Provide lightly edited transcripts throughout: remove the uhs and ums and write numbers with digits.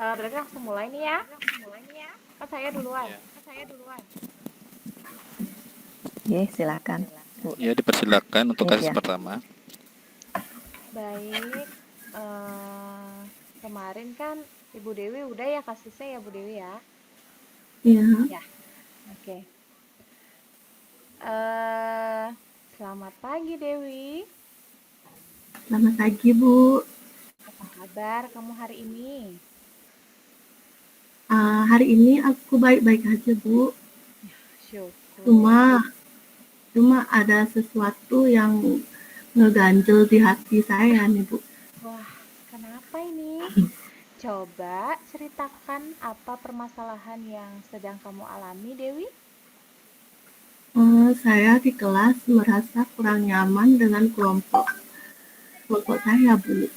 Berarti langsung mulai nih ya. Kan saya duluan. Ya, Oke, silakan, Bu. ya dipersilakan untuk kasus Ya. pertama. Baik. eh Kemarin kan Ibu Dewi udah ya kasusnya ya Bu Dewi ya. Iya, Ya, oke. eh Selamat pagi Dewi. selamat pagi Bu. Apa kabar kamu hari ini? Hari ini aku baik-baik aja Bu. Syukur. Cuma ada sesuatu yang ngeganjel di hati saya nih Bu. Wah, kenapa ini? Coba ceritakan apa permasalahan yang sedang kamu alami, Dewi? Saya di kelas merasa kurang nyaman dengan kelompok saya Bu.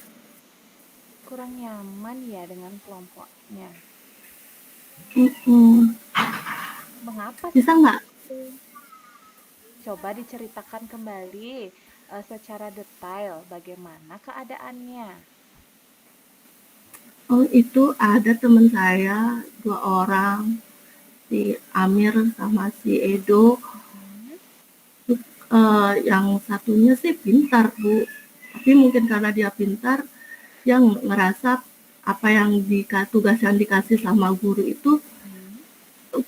Kurang nyaman ya dengan kelompoknya. Mm-mm. Mengapa Bisa nggak? itu? Coba diceritakan kembali secara detail bagaimana keadaannya. Itu ada teman saya 2 orang, si Amir sama si Edo. Yang satunya sih pintar Bu, tapi mungkin karena dia pintar, dia ngerasa apa yang tugas yang dikasih sama guru itu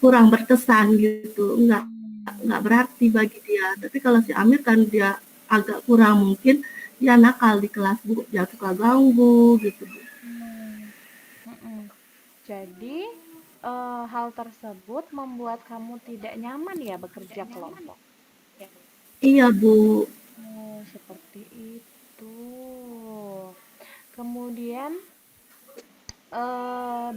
kurang berkesan gitu, nggak berarti bagi dia. Tapi kalau si Amir kan dia agak kurang, mungkin dia nakal di kelas Bu, dia suka ganggu gitu Bu. Jadi hal tersebut membuat kamu tidak nyaman ya bekerja kelompok. Iya Bu. Oh, seperti itu. Kemudian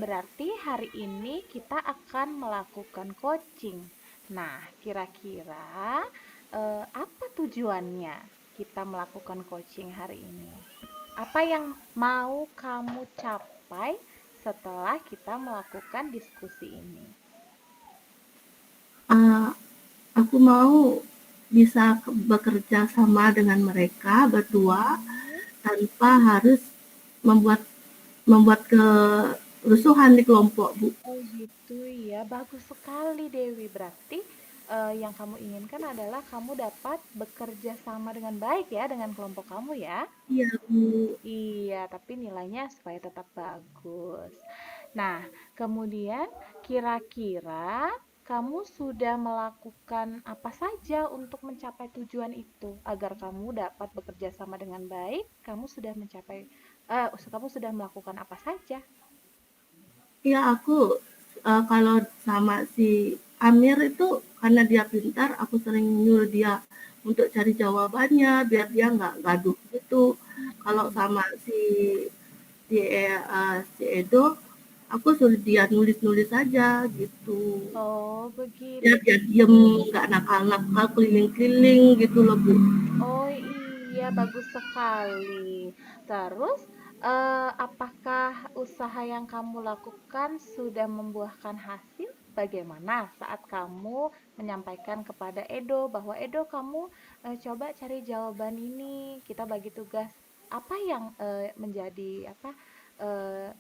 berarti hari ini kita akan melakukan coaching. Nah, kira-kira apa tujuannya kita melakukan coaching hari ini? Apa yang mau kamu capai setelah kita melakukan diskusi ini? Aku mau bisa bekerja sama dengan mereka berdua tanpa harus membuat membuat kerusuhan di kelompok Bu. Oh gitu ya, bagus sekali Dewi. Berarti yang kamu inginkan adalah kamu dapat bekerja sama dengan baik ya dengan kelompok kamu ya. Iya Bu. Iya, tapi nilainya supaya tetap bagus. Nah, kemudian kira-kira kamu sudah melakukan apa saja untuk mencapai tujuan itu agar kamu dapat bekerja sama dengan baik? Kamu sudah kamu sudah melakukan apa saja? Iya aku kalau sama si Amir itu karena dia pintar, aku sering nyuruh dia untuk cari jawabannya biar dia nggak gaduh gitu. Kalau sama si Edo, aku suruh dia nulis-nulis aja gitu. Oh, Biar begitu. dia diem, nggak nakal-nakal keliling-keliling gitu loh Bu. Oh iya, bagus sekali. Terus, apakah usaha yang kamu lakukan sudah membuahkan hasil? Bagaimana saat kamu menyampaikan kepada Edo bahwa Edo kamu coba cari jawaban ini, kita bagi tugas. Apa yang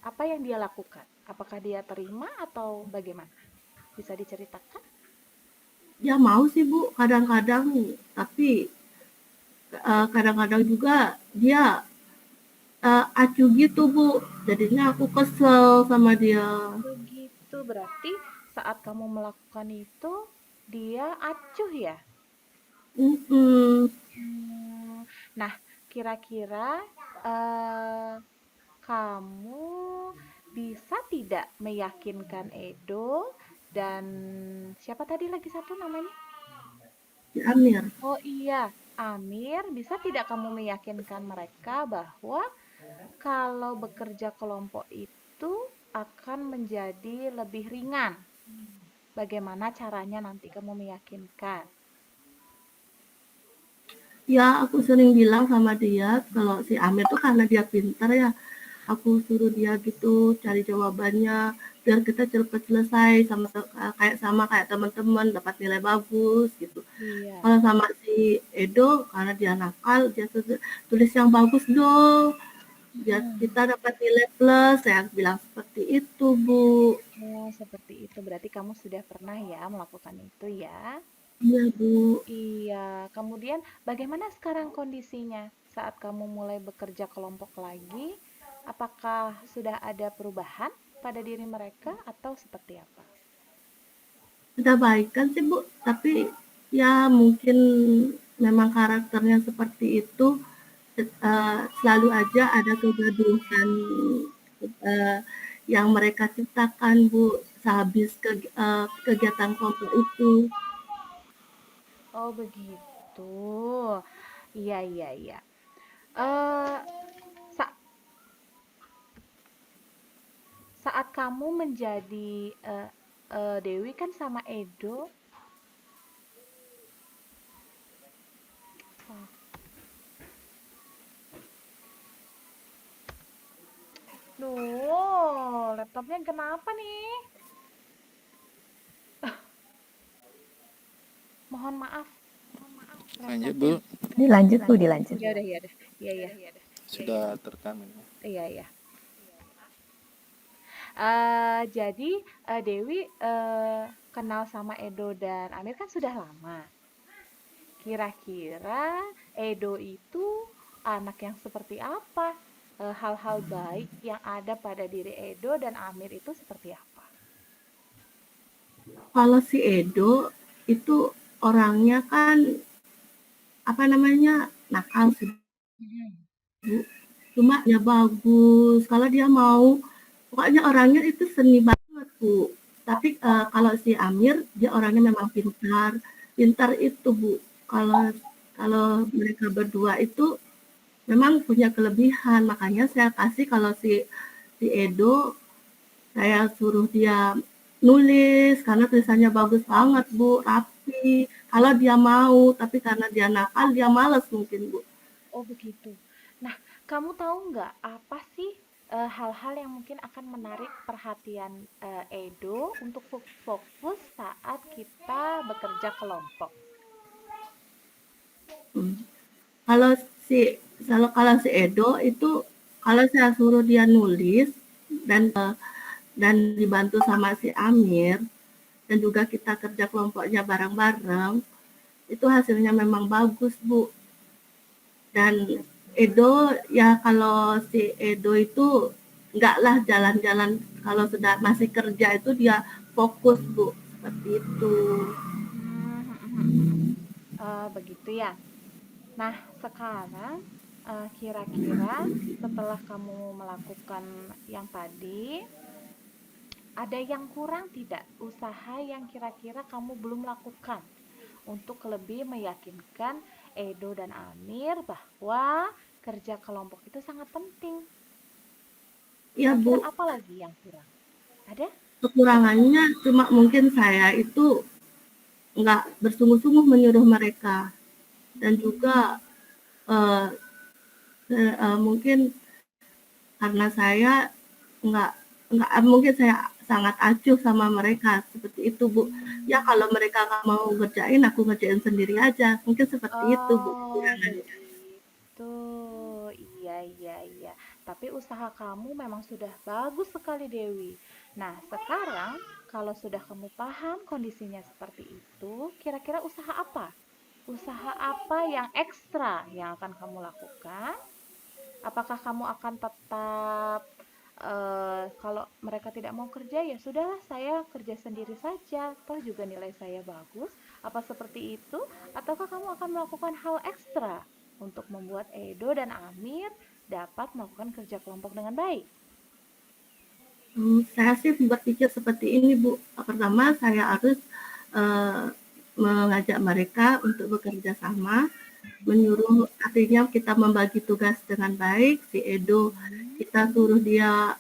apa yang dia lakukan? Apakah dia terima atau bagaimana? Bisa diceritakan? Dia mau sih Bu kadang-kadang, tapi kadang-kadang juga dia acuh gitu Bu, jadinya aku kesel sama dia. Begitu, berarti saat kamu melakukan itu dia acuh ya? Mm-mm. Hmm, Nah, kira-kira eh, kamu bisa tidak meyakinkan Edo dan siapa tadi lagi satu namanya? Si Amir. Oh iya, Amir, bisa tidak kamu meyakinkan mereka bahwa kalau bekerja kelompok itu akan menjadi lebih ringan? Bagaimana caranya nanti kamu meyakinkan? Ya aku sering bilang sama dia kalau si Amir tuh karena dia pintar ya, aku suruh dia gitu cari jawabannya biar kita cepat selesai kayak teman-teman dapat nilai bagus gitu. Iya. Kalau sama si Edo karena dia nakal, dia tulis yang bagus dong. biar Mhm. kita dapat nilai plus, saya bilang seperti itu, Bu. Oh, seperti itu. Berarti kamu sudah pernah ya melakukan itu ya? Iya, Bu. Iya. Kemudian bagaimana sekarang kondisinya saat kamu mulai bekerja kelompok lagi? Apakah sudah ada perubahan pada diri mereka atau seperti apa? Sudah baikan sih, Bu, tapi ya mungkin memang karakternya seperti itu, selalu aja ada kegaduhan, eee, yang mereka ciptakan, Bu, sehabis kegiatan kelompok itu. Oh, begitu. Iya, iya, iya. Eh, sa- saat kamu menjadi Dewi kan sama Edo. Oh, duh, laptopnya kenapa nih? Mohon maaf, Lanjut laptopnya. Bu, Dilanjut, Bu, dilanjut. Ya udah, ya udah. Iya, iya. sudah terekam ini. Iya, iya. Jadi Dewi kenal sama Edo dan Amir kan sudah lama. Kira-kira Edo itu anak yang seperti apa? Hal-hal baik yang ada pada diri Edo dan Amir itu seperti apa? Kalau si Edo itu orangnya kan, apa namanya, nakal sih, Mhm. Bu. Cuma dia bagus, kalau dia mau pokoknya orangnya itu seni banget, Bu. Tapi, kalau si Amir, dia orangnya memang pintar. Pintar itu, Bu, kalau kalau mereka berdua itu memang punya kelebihan, makanya saya kasih kalau si si Edo, saya suruh dia nulis karena tulisannya bagus banget, Bu, rapi. Kalau dia mau, tapi karena dia nakal, dia males mungkin, Bu. Oh begitu. Nah, kamu tahu nggak apa sih hal-hal yang mungkin akan menarik perhatian Edo untuk fokus saat kita bekerja kelompok? Hmm. Kalau si kalau si Edo itu kalau saya suruh dia nulis dan dibantu sama si Amir dan juga kita kerja kelompoknya bareng-bareng, itu hasilnya memang bagus, Bu. Dan Edo ya kalau si Edo itu enggak lah jalan-jalan kalau sudah masih kerja itu dia fokus, Bu. Seperti itu. Begitu ya. Nah, sekarang kira-kira setelah kamu melakukan yang tadi, ada yang kurang tidak? Usaha yang kira-kira kamu belum lakukan untuk lebih meyakinkan Edo dan Amir bahwa kerja kelompok itu sangat penting. Ya, Kira-kira Bu. apa lagi yang kurang? Ada? Kekurangannya cuma mungkin saya itu nggak bersungguh-sungguh menyuruh mereka dan juga uh, mungkin karena saya nggak mungkin saya sangat acuh sama mereka seperti itu, Bu. Ya kalau mereka nggak mau ngerjain, aku ngerjain sendiri aja. Mungkin seperti itu, Bu, Oh, kekurangannya. begitu. Iya, iya, iya. Tapi usaha kamu memang sudah bagus sekali, Dewi. Nah, sekarang kalau sudah kamu paham kondisinya seperti itu, kira-kira usaha apa? Usaha apa yang ekstra yang akan kamu lakukan? Apakah kamu akan tetap kalau mereka tidak mau kerja ya sudahlah saya kerja sendiri saja, toh juga nilai saya bagus. Apa seperti itu? Ataukah kamu akan melakukan hal ekstra untuk membuat Edo dan Amir dapat melakukan kerja kelompok dengan baik? Saya sih berpikir seperti ini, Bu. Pertama, saya harus uh, mengajak mereka untuk bekerja sama, menyuruh artinya kita membagi tugas dengan baik. Si Edo Hmm. kita suruh dia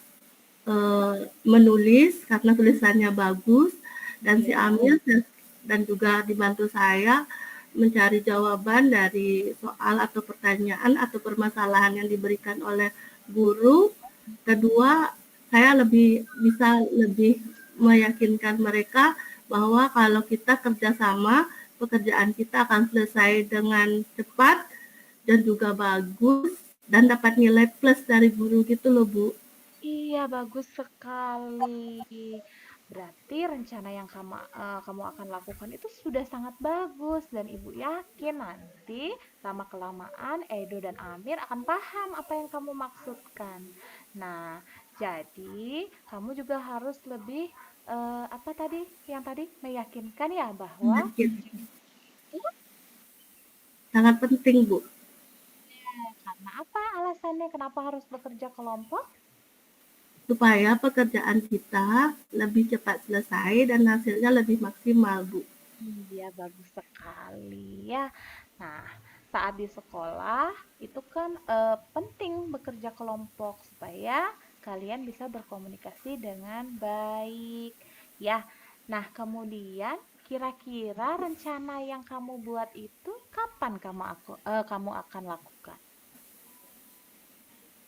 menulis karena tulisannya bagus dan si Iya. Amil dan juga dibantu saya mencari jawaban dari soal atau pertanyaan atau permasalahan yang diberikan oleh guru. Kedua, saya lebih meyakinkan mereka bahwa kalau kita kerjasama, pekerjaan kita akan selesai dengan cepat dan juga bagus dan dapat nilai plus dari guru gitu loh, Bu. Iya, bagus sekali. Berarti rencana yang kamu akan lakukan itu sudah sangat bagus dan Ibu yakin nanti lama-kelamaan Edo dan Amir akan paham apa yang kamu maksudkan. Nah, jadi kamu juga harus lebih apa tadi? Yang tadi meyakinkan ya bahwa Yakin. itu Sangat penting, Bu. karena apa alasannya kenapa harus bekerja kelompok? Supaya pekerjaan kita lebih cepat selesai dan hasilnya lebih maksimal, Bu. Iya, bagus sekali ya. Nah, saat di sekolah itu kan penting bekerja kelompok supaya kalian bisa berkomunikasi dengan baik. Ya, nah kemudian kira-kira rencana yang kamu buat itu kapan kamu akan lakukan?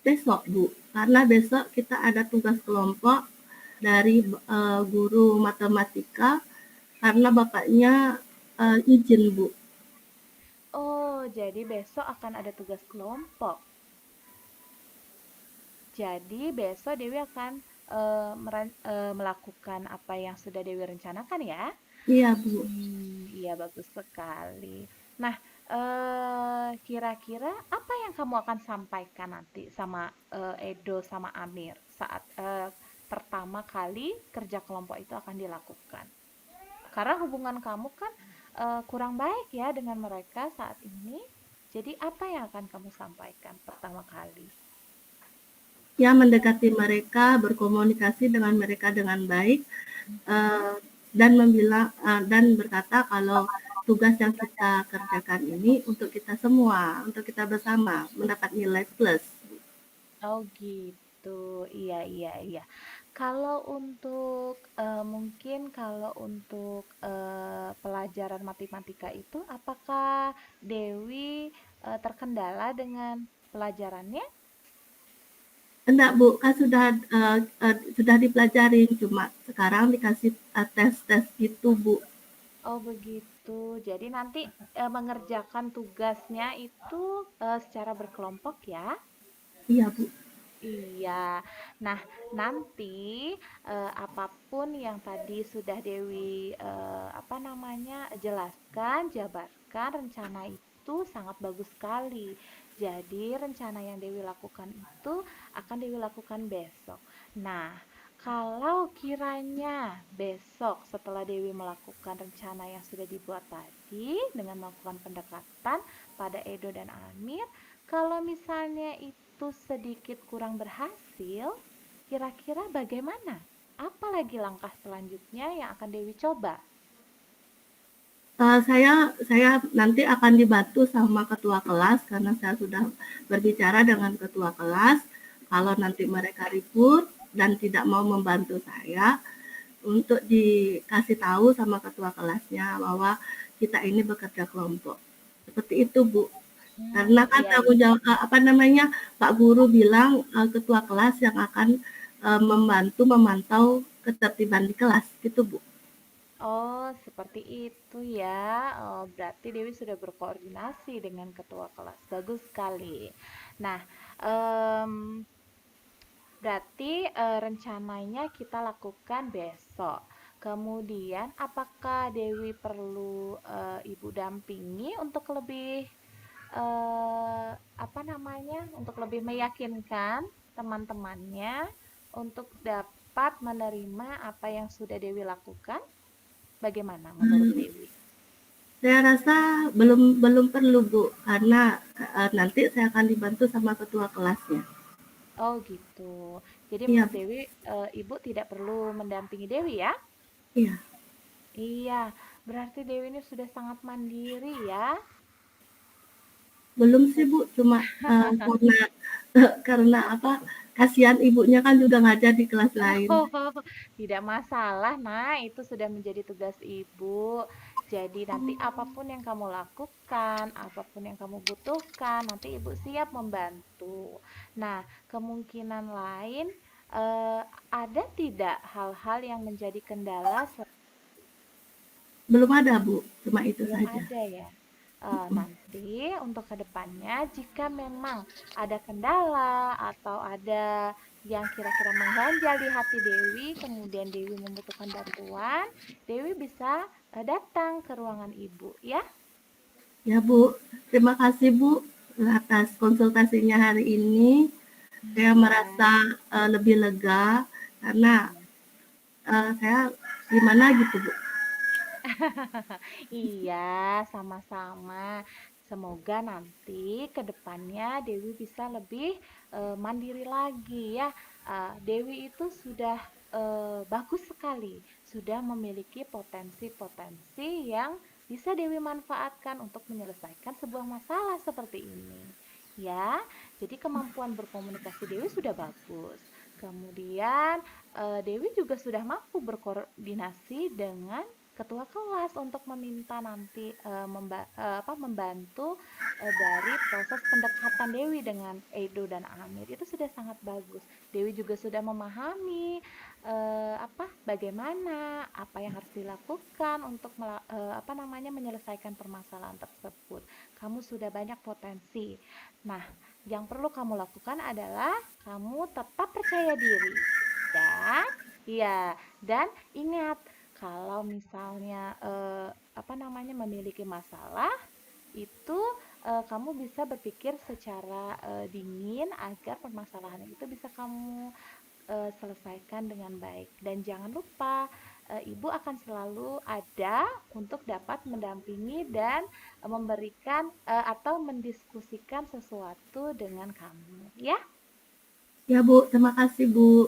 Besok, Bu. Karena besok kita ada tugas kelompok dari guru matematika karena bapaknya izin, Bu. Oh, jadi besok akan ada tugas kelompok. Jadi besok Dewi akan melakukan apa yang sudah Dewi rencanakan ya. Iya, Bu. Iya bagus sekali. Nah, kira-kira apa yang kamu akan sampaikan nanti sama Edo sama Amir saat pertama kali kerja kelompok itu akan dilakukan? Karena hubungan kamu kan kurang baik ya dengan mereka saat ini. Jadi apa yang akan kamu sampaikan pertama kali? Ya, mendekati mereka, berkomunikasi dengan mereka dengan baik, dan berkata kalau tugas yang kita kerjakan ini untuk kita semua, untuk kita bersama, mendapat nilai plus. Oh gitu, iya iya iya. Kalau untuk mungkin kalau untuk pelajaran matematika itu, apakah Dewi terkendala dengan pelajarannya? Enggak, Bu, kan sudah dipelajarin, cuma sekarang dikasih tes-tes gitu, Bu. Oh begitu. Jadi nanti mengerjakan tugasnya itu secara berkelompok ya? Iya, Bu. Iya. Nah, nanti apapun yang tadi sudah Dewi apa namanya jelaskan, jabarkan, rencana itu sangat bagus sekali. Jadi, rencana yang Dewi lakukan itu akan Dewi lakukan besok. Nah, kalau kiranya besok setelah Dewi melakukan rencana yang sudah dibuat tadi dengan melakukan pendekatan pada Edo dan Amir, kalau misalnya itu sedikit kurang berhasil, kira-kira bagaimana? Apalagi langkah selanjutnya yang akan Dewi coba? Saya nanti akan dibantu sama ketua kelas karena saya sudah berbicara dengan ketua kelas. Kalau nanti mereka ribut dan tidak mau membantu saya, untuk dikasih tahu sama ketua kelasnya bahwa kita ini bekerja kelompok. Seperti itu, Bu. Karena kan Iya, tanggung jawab apa namanya, Pak Guru bilang ketua kelas yang akan membantu memantau ketertiban di kelas, gitu, Bu. oh, seperti itu ya. Oh, berarti Dewi sudah berkoordinasi dengan ketua kelas. Bagus sekali. Nah, em, berarti rencananya kita lakukan besok. Kemudian, apakah Dewi perlu ibu dampingi untuk lebih apa namanya? Untuk lebih meyakinkan teman-temannya untuk dapat menerima apa yang sudah Dewi lakukan? Bagaimana menurut Dewi? Saya rasa belum belum perlu, Bu, karena nanti saya akan dibantu sama ketua kelasnya. Oh gitu. Jadi Iya, menurut Dewi, Ibu tidak perlu mendampingi Dewi ya? iya. Iya, berarti Dewi ini sudah sangat mandiri ya. Belum sih, Bu, cuma karena karena apa? Kasihan ibunya kan juga ngajar di kelas lain. Oh, tidak masalah. Nah, itu sudah menjadi tugas ibu. Jadi nanti apapun yang kamu lakukan, apapun yang kamu butuhkan, nanti ibu siap membantu. Nah, kemungkinan lain ada tidak hal-hal yang menjadi kendala? Belum ada, Bu, cuma itu Belum saja. ada ya. Nanti untuk kedepannya jika memang ada kendala atau ada yang kira-kira mengganjal di hati Dewi, kemudian Dewi membutuhkan bantuan, Dewi bisa datang ke ruangan ibu, ya. Ya Bu, terima kasih Bu atas konsultasinya hari ini. Saya Iya, merasa lebih lega karena saya gimana gitu Bu. iya, sama-sama. Semoga nanti ke depannya Dewi bisa lebih mandiri lagi ya. Dewi itu sudah bagus sekali, sudah memiliki potensi-potensi yang bisa Dewi manfaatkan untuk menyelesaikan sebuah masalah seperti ini. Ya, jadi kemampuan berkomunikasi Dewi sudah bagus. Kemudian Dewi juga sudah mampu berkoordinasi dengan ketua kelas untuk meminta nanti membantu dari proses pendekatan Dewi dengan Edo dan Amir itu sudah sangat bagus. Dewi juga sudah memahami bagaimana apa yang harus dilakukan untuk menyelesaikan permasalahan tersebut. Kamu sudah banyak potensi. Nah, yang perlu kamu lakukan adalah kamu tetap percaya diri dan dan ingat kalau misalnya memiliki masalah itu kamu bisa berpikir secara dingin agar permasalahan itu bisa kamu selesaikan dengan baik dan jangan lupa ibu akan selalu ada untuk dapat mendampingi dan memberikan atau mendiskusikan sesuatu dengan kamu ya. Ya Bu, terima kasih Bu.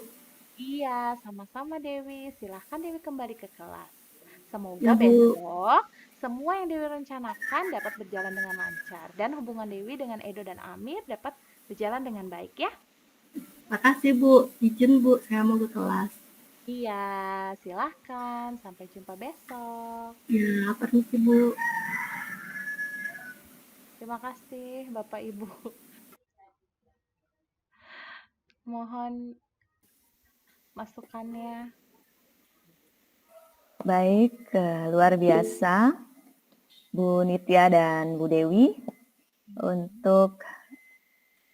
Iya, sama-sama Dewi. Silahkan Dewi kembali ke kelas. Semoga Ya Bu, besok semua yang Dewi rencanakan dapat berjalan dengan lancar dan hubungan Dewi dengan Edo dan Amir dapat berjalan dengan baik ya. makasih Bu. Izin Bu, saya mau ke kelas. Iya, silahkan. Sampai jumpa besok. Ya, permisi Bu. Terima kasih Bapak Ibu. Mohon masukannya. Baik, luar biasa Bu Nitya dan Bu Dewi. Untuk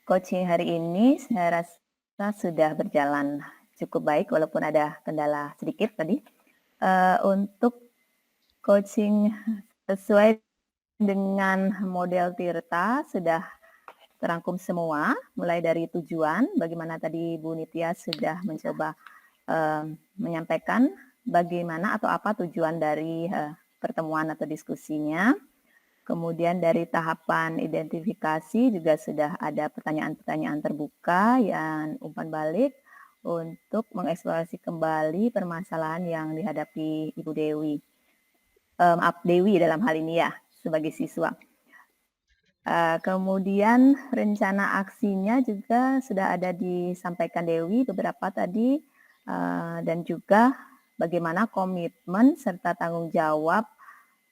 coaching hari ini saya rasa sudah berjalan cukup baik walaupun ada kendala sedikit tadi. Untuk coaching sesuai dengan model Tirta sudah terangkum semua, mulai dari tujuan, bagaimana tadi Bu Nitya sudah mencoba menyampaikan bagaimana atau apa tujuan dari pertemuan atau diskusinya. Kemudian dari tahapan identifikasi juga sudah ada pertanyaan-pertanyaan terbuka yang umpan balik untuk mengeksplorasi kembali permasalahan yang dihadapi Ibu Dewi. Dewi dalam hal ini ya, sebagai siswa. Kemudian rencana aksinya juga sudah ada disampaikan Dewi beberapa tadi, dan juga bagaimana komitmen serta tanggung jawab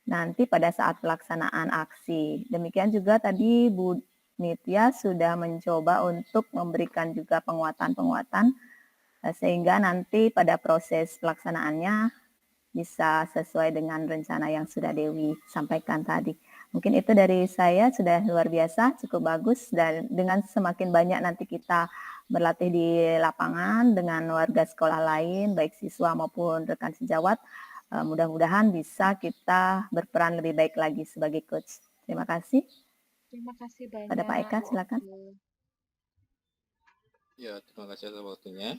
nanti pada saat pelaksanaan aksi. Demikian juga tadi Bu Nitya sudah mencoba untuk memberikan juga penguatan-penguatan sehingga nanti pada proses pelaksanaannya bisa sesuai dengan rencana yang sudah Dewi sampaikan tadi. Mungkin itu dari saya sudah luar biasa, cukup bagus dan dengan semakin banyak nanti kita berlatih di lapangan dengan warga sekolah lain, baik siswa maupun rekan sejawat, mudah-mudahan bisa kita berperan lebih baik lagi sebagai coach. Terima kasih. Terima kasih Pada Pak banyak. Eka, silakan. Ya, terima kasih atas waktunya.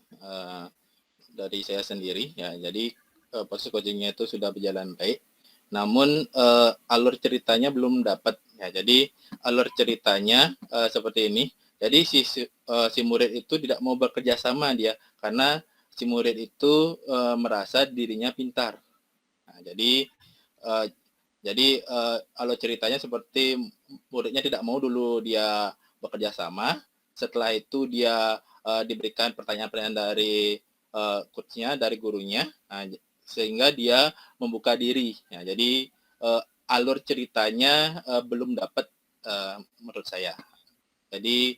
Dari saya sendiri, ya, jadi proses coachingnya itu sudah berjalan baik. Namun alur ceritanya belum dapat. Ya, jadi alur ceritanya seperti ini. Jadi si murid itu tidak mau bekerja sama dia karena si murid itu merasa dirinya pintar. Nah, alur ceritanya seperti muridnya tidak mau dulu dia bekerja sama. Setelah itu dia diberikan pertanyaan-pertanyaan dari coachnya, dari gurunya, nah, sehingga dia membuka diri. Ya, jadi alur ceritanya belum dapat menurut saya. Jadi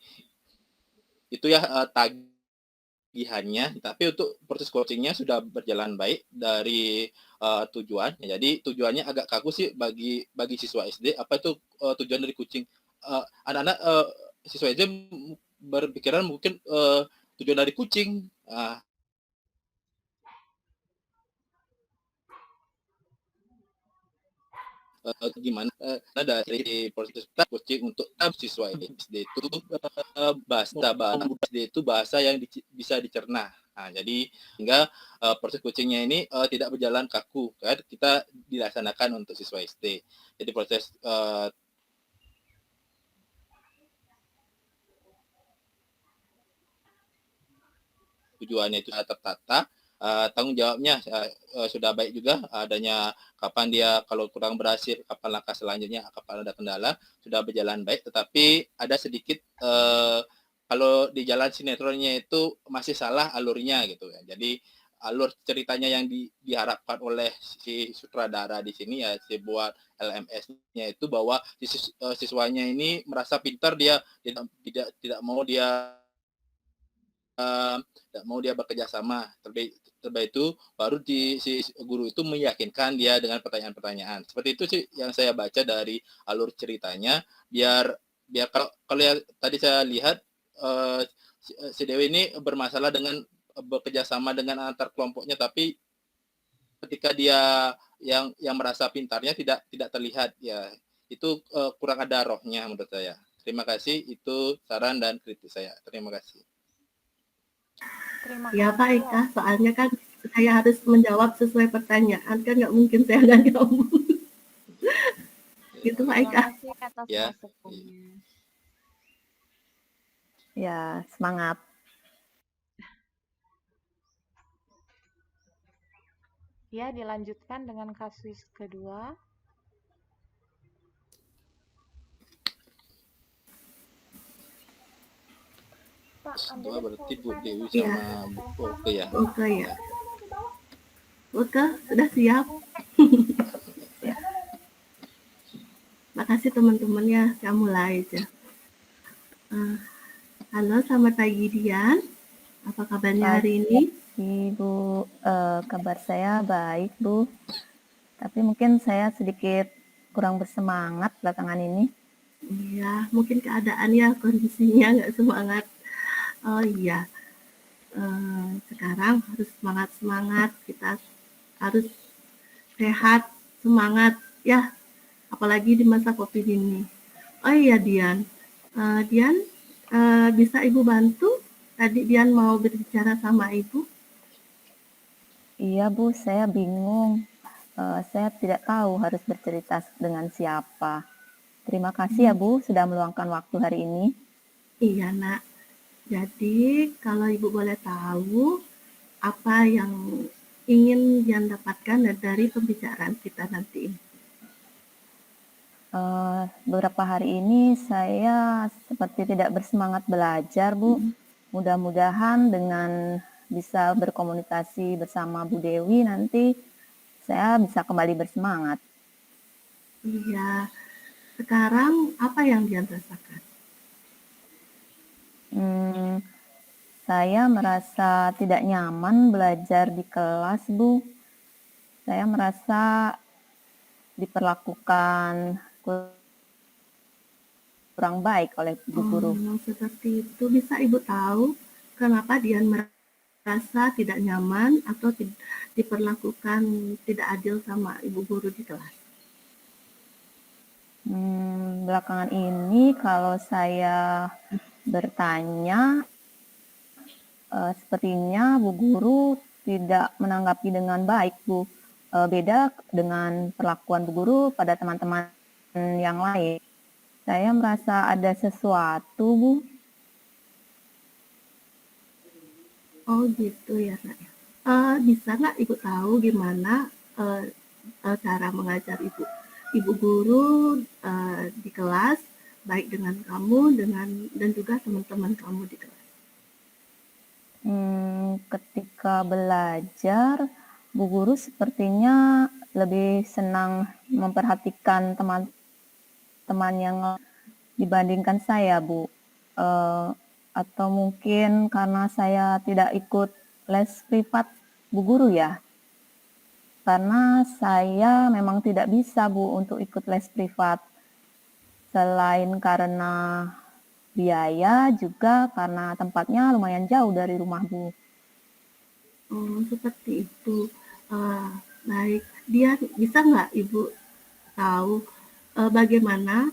itu ya tagihannya, tapi untuk proses coachingnya sudah berjalan baik dari tujuan. Jadi tujuannya agak kaku sih bagi siswa SD. Apa itu tujuan dari coaching? Anak-anak siswa SD berpikiran mungkin tujuan dari kucing. Gimana dari proses coaching untuk siswa SD itu bahasa yang bisa dicerna. Nah, jadi hingga proses coachingnya ini tidak berjalan kaku, kan? Kita dilaksanakan untuk siswa SD. Jadi proses tujuannya itu sudah tertata, tanggung jawabnya sudah baik juga, adanya kapan dia kalau kurang berhasil, kapan langkah selanjutnya, kapan ada kendala, sudah berjalan baik, tetapi ada sedikit kalau di jalan sinetronnya itu masih salah alurnya gitu ya. Jadi alur ceritanya yang diharapkan oleh si sutradara di sini ya, si buat LMS-nya itu bahwa siswanya ini merasa pintar, dia tidak mau bekerja sama. Terbaik itu baru si guru itu meyakinkan dia dengan pertanyaan-pertanyaan. Seperti itu sih yang saya baca dari alur ceritanya. Biar kalau ya, tadi saya lihat si Dewi ini bermasalah dengan bekerja sama dengan antar kelompoknya, tapi ketika dia yang merasa pintarnya tidak terlihat ya, itu kurang ada rohnya menurut saya. Terima kasih, itu saran dan kritik saya. Terima kasih. Terima Ya Pak kasih Eka, soalnya kan saya harus menjawab sesuai pertanyaan, kan nggak mungkin saya nggak ngomong. Gitu Pak Terima Eka. kasih atas Ya. masukannya. Ya, semangat. Ya, dilanjutkan dengan kasus kedua. Pak, Dua berarti Bu Dewi Iya. sama Bu Oke ya. Oke ya. Oke, sudah siap. Ya. Makasih teman-teman ya, saya mulai aja. Halo, selamat pagi Dian. Apa kabarnya hari ini? Ibu, kabar saya baik, Bu. Tapi mungkin saya sedikit kurang bersemangat belakangan ini. Iya, mungkin keadaannya, kondisinya nggak semangat. Oh iya, sekarang harus semangat-semangat. Kita harus sehat, semangat ya. Apalagi di masa COVID ini. Oh iya Dian, Dian bisa Ibu bantu? Tadi Dian mau berbicara sama Ibu. Iya, Bu, saya bingung. Saya tidak tahu harus bercerita dengan siapa. Terima kasih ya, Bu, sudah meluangkan waktu hari ini. Iya nak. Jadi kalau Ibu boleh tahu apa yang ingin Dian dapatkan dari pembicaraan kita nanti ini? Beberapa hari ini saya seperti tidak bersemangat belajar, Bu. Mudah-mudahan dengan bisa berkomunikasi bersama Bu Dewi nanti saya bisa kembali bersemangat. Iya. Sekarang apa yang Dian rasakan? Saya merasa tidak nyaman belajar di kelas, Bu. Saya merasa diperlakukan kurang baik oleh Bu Guru. Seperti itu. Bisa Ibu tahu kenapa Dian merasa tidak nyaman atau diperlakukan tidak adil sama Ibu Guru di kelas? Belakangan ini kalau saya bertanya, sepertinya Bu Guru tidak menanggapi dengan baik, Bu. Beda dengan perlakuan Bu Guru pada teman-teman yang lain. Saya merasa ada sesuatu, Bu. Oh gitu ya nak. Bisa nggak Ibu tahu gimana cara mengajar Ibu Guru di kelas, baik dengan kamu dan juga teman-teman kamu di kelas? Ketika belajar, Bu Guru sepertinya lebih senang memperhatikan teman-teman yang dibandingkan saya, Bu. atau mungkin karena saya tidak ikut les privat Bu Guru ya? Karena saya memang tidak bisa Bu untuk ikut les privat. Selain karena biaya, juga karena tempatnya lumayan jauh dari rumah Bu. Oh, seperti itu. Baik. Dia bisa nggak Ibu tahu bagaimana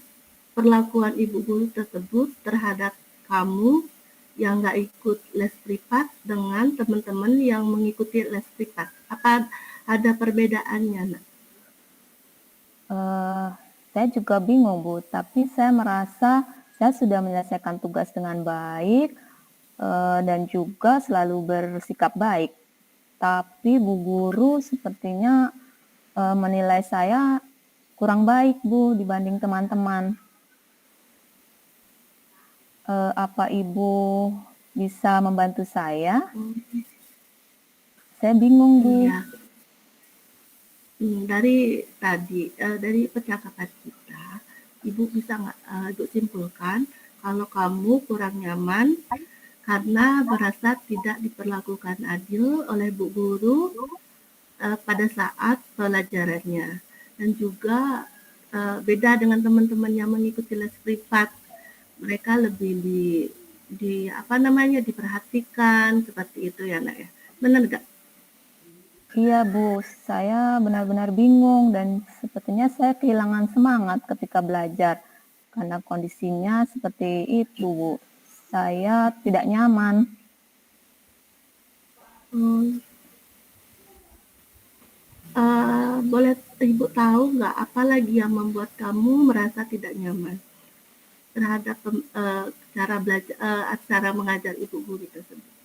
perlakuan ibu guru tersebut terhadap kamu yang nggak ikut les privat dengan teman-teman yang mengikuti les privat? Apa ada perbedaannya, Nak? Saya juga bingung Bu, tapi saya merasa saya sudah menyelesaikan tugas dengan baik dan juga selalu bersikap baik. Tapi Bu Guru sepertinya menilai saya kurang baik Bu dibanding teman-teman. Apa Ibu bisa membantu saya? Oh, Saya bingung Bu. iya. Dari tadi, dari percakapan kita, Ibu bisa nggak Ibu simpulkan kalau kamu kurang nyaman karena merasa tidak diperlakukan adil oleh Bu Guru pada saat pelajarannya, dan juga beda dengan teman-teman yang mengikuti les privat. Mereka lebih di apa namanya diperhatikan seperti itu ya, Nak ya. Benar nggak? Iya Bu, saya benar-benar bingung dan sepertinya saya kehilangan semangat ketika belajar karena kondisinya seperti itu Bu. Saya tidak nyaman. Hmm, boleh Ibu tahu nggak apa lagi yang membuat kamu merasa tidak nyaman terhadap cara belajar, cara mengajar Ibu guru tersebut?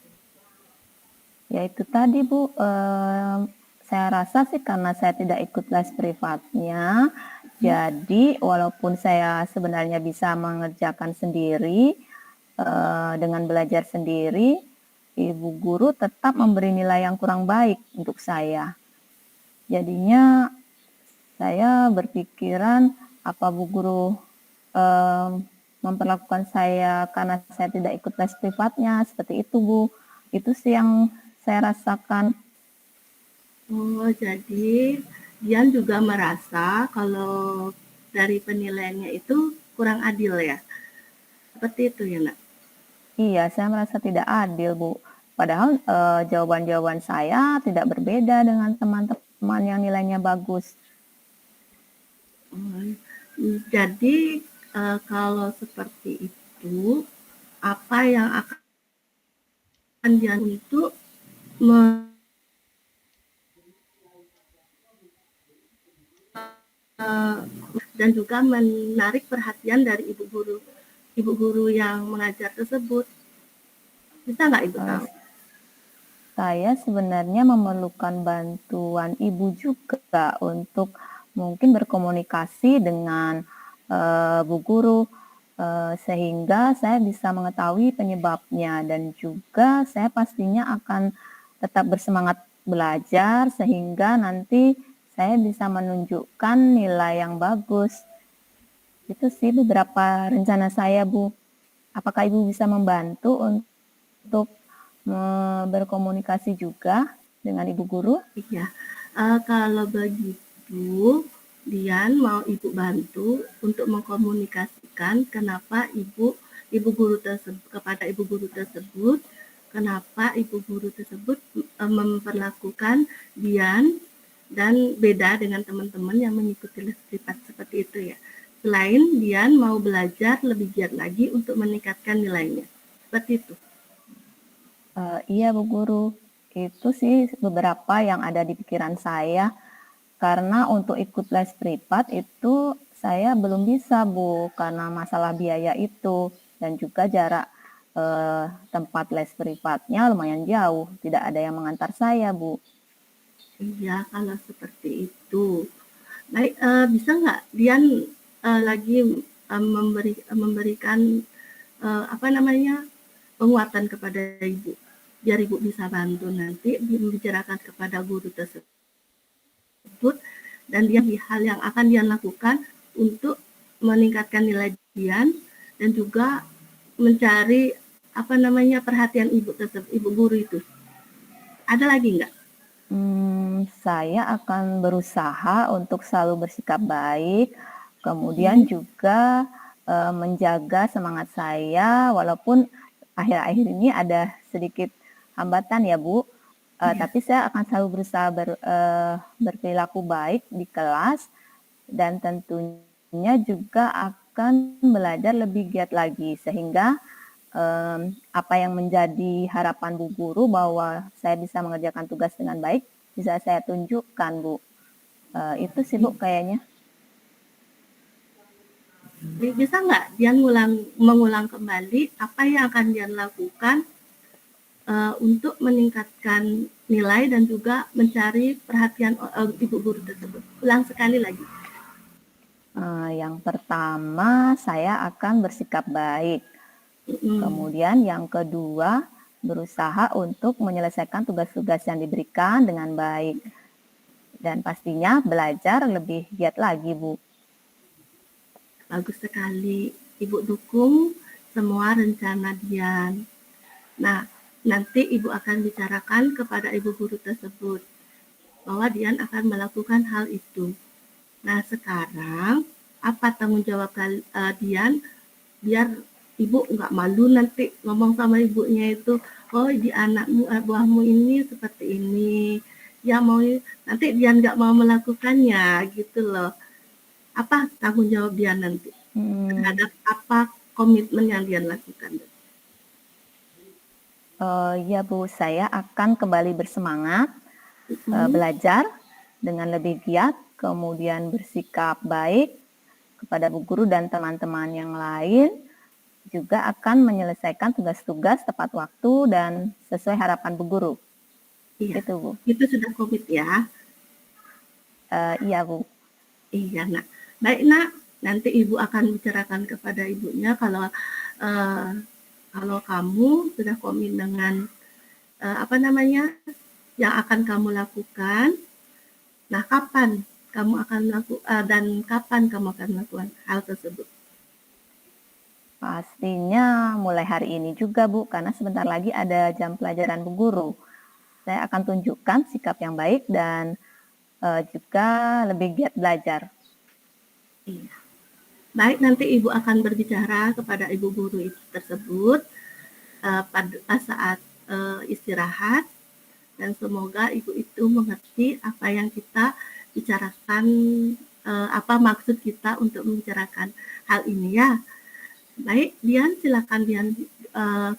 Ya itu tadi Bu, saya rasa sih karena saya tidak ikut les privatnya, jadi walaupun saya sebenarnya bisa mengerjakan sendiri, dengan belajar sendiri, Ibu guru tetap memberi nilai yang kurang baik untuk saya. Jadinya saya berpikiran apa Bu Guru memperlakukan saya karena saya tidak ikut les privatnya, seperti itu Bu. Itu sih yang saya rasakan. Oh, jadi Dian juga merasa kalau dari penilaiannya itu kurang adil ya? Seperti itu ya, Nak? Iya, saya merasa tidak adil Bu. Padahal jawaban-jawaban saya tidak berbeda dengan teman-teman yang nilainya bagus. Oh, jadi kalau seperti itu, apa yang akan Dian untuk dan juga menarik perhatian dari ibu guru yang mengajar tersebut? Bisa nggak Ibu tahu? Saya sebenarnya memerlukan bantuan Ibu juga untuk mungkin berkomunikasi dengan Bu Guru sehingga saya bisa mengetahui penyebabnya dan juga saya pastinya akan tetap bersemangat belajar sehingga nanti saya bisa menunjukkan nilai yang bagus. Itu sih beberapa rencana saya, Bu. Apakah Ibu bisa membantu untuk berkomunikasi juga dengan Ibu Guru? Iya, kalau begitu Dian mau Ibu bantu untuk mengkomunikasikan kenapa Ibu guru tersebut kepada Ibu guru tersebut, kenapa Ibu guru tersebut memperlakukan Dian dan beda dengan teman-teman yang mengikuti les privat seperti itu ya. Selain Dian mau belajar lebih giat lagi untuk meningkatkan nilainya. Seperti itu. Iya Bu Guru, itu sih beberapa yang ada di pikiran saya. Karena untuk ikut les privat itu saya belum bisa Bu, karena masalah biaya itu dan juga jarak tempat les privatnya lumayan jauh, tidak ada yang mengantar saya Bu. Iya, kalau seperti itu. Baik, bisa nggak Dian lagi memberikan apa namanya penguatan kepada Ibu, biar Ibu bisa bantu nanti membicarakan kepada guru tersebut dan hal yang akan Dian lakukan untuk meningkatkan nilai Dian dan juga mencari apa namanya perhatian ibu tersebut, ibu guru itu? Ada lagi nggak? Saya akan berusaha untuk selalu bersikap baik, kemudian juga menjaga semangat saya, walaupun akhir-akhir ini ada sedikit hambatan ya Bu, Iya. tapi saya akan selalu berusaha berperilaku baik di kelas dan tentunya juga akan belajar lebih giat lagi sehingga apa yang menjadi harapan Bu Guru bahwa saya bisa mengerjakan tugas dengan baik bisa saya tunjukkan Bu. Itu sih Bu kayaknya. Bisa nggak dia mengulang kembali apa yang akan dia lakukan untuk meningkatkan nilai dan juga mencari perhatian ibu guru tersebut? Ulang sekali lagi. Yang pertama saya akan bersikap baik. Kemudian yang kedua berusaha untuk menyelesaikan tugas-tugas yang diberikan dengan baik. Dan pastinya belajar lebih giat lagi Bu. Bagus sekali. Ibu dukung semua rencana Dian. Nah, nanti Ibu akan bicarakan kepada ibu guru tersebut bahwa Dian akan melakukan hal itu. Nah, sekarang apa tanggung jawab Dian biar ibu nggak malu nanti ngomong sama ibunya itu, oh di anakmu, buahmu ini seperti ini, ya mau nanti Dian nggak mau melakukannya gitu loh. Apa tanggung jawab Dian nanti terhadap apa komitmen yang Dian lakukan? Ya Bu, saya akan kembali bersemangat belajar dengan lebih giat, kemudian bersikap baik kepada Bu Guru dan teman-teman yang lain, juga akan menyelesaikan tugas-tugas tepat waktu dan sesuai harapan Bu Guru. Iya, Itu Bu. itu sudah komit ya. Iya Bu. Iya nak. Baik nak, nanti ibu akan bicarakan kepada ibunya kalau kamu sudah komit dengan apa namanya yang akan kamu lakukan. Nah, kapan kamu akan dan kapan kamu akan melakukan hal tersebut? Pastinya mulai hari ini juga Bu, karena sebentar lagi ada jam pelajaran Bu Guru. Saya akan tunjukkan sikap yang baik dan juga lebih giat belajar. Iya. Baik, nanti ibu akan berbicara kepada ibu guru itu tersebut pada saat istirahat, dan semoga ibu itu mengerti apa yang kita bicarakan, apa maksud kita untuk membicarakan hal ini ya. Baik, Dian silakan Dian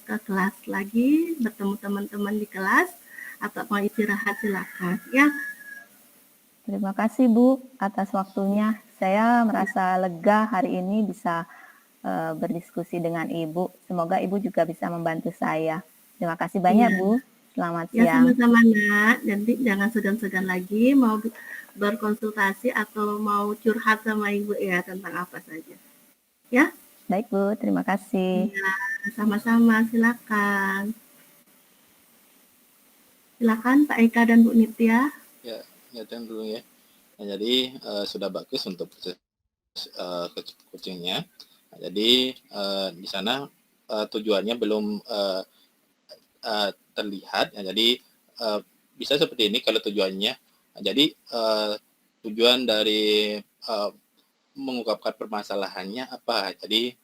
ke kelas lagi, bertemu teman-teman di kelas, atau mau istirahat silakan ya. Terima kasih Bu atas waktunya. Saya merasa lega hari ini bisa berdiskusi dengan Ibu. Semoga Ibu juga bisa membantu saya. Terima kasih banyak Iya. Bu. Selamat Ya siang. sama-sama nak, nanti jangan segan-segan lagi mau berkonsultasi atau mau curhat sama ibu ya tentang apa saja. Ya, Baik Bu, terima kasih. iya, sama-sama silakan. Silakan Pak Eka dan Bu Nitya. Ya, lihatin dulu ya. Nah, jadi sudah bagus untuk proses coachingnya. Nah, jadi di sana tujuannya belum terlihat. Ya, jadi bisa seperti ini kalau tujuannya. Nah, jadi tujuan dari mengungkapkan permasalahannya apa. Jadi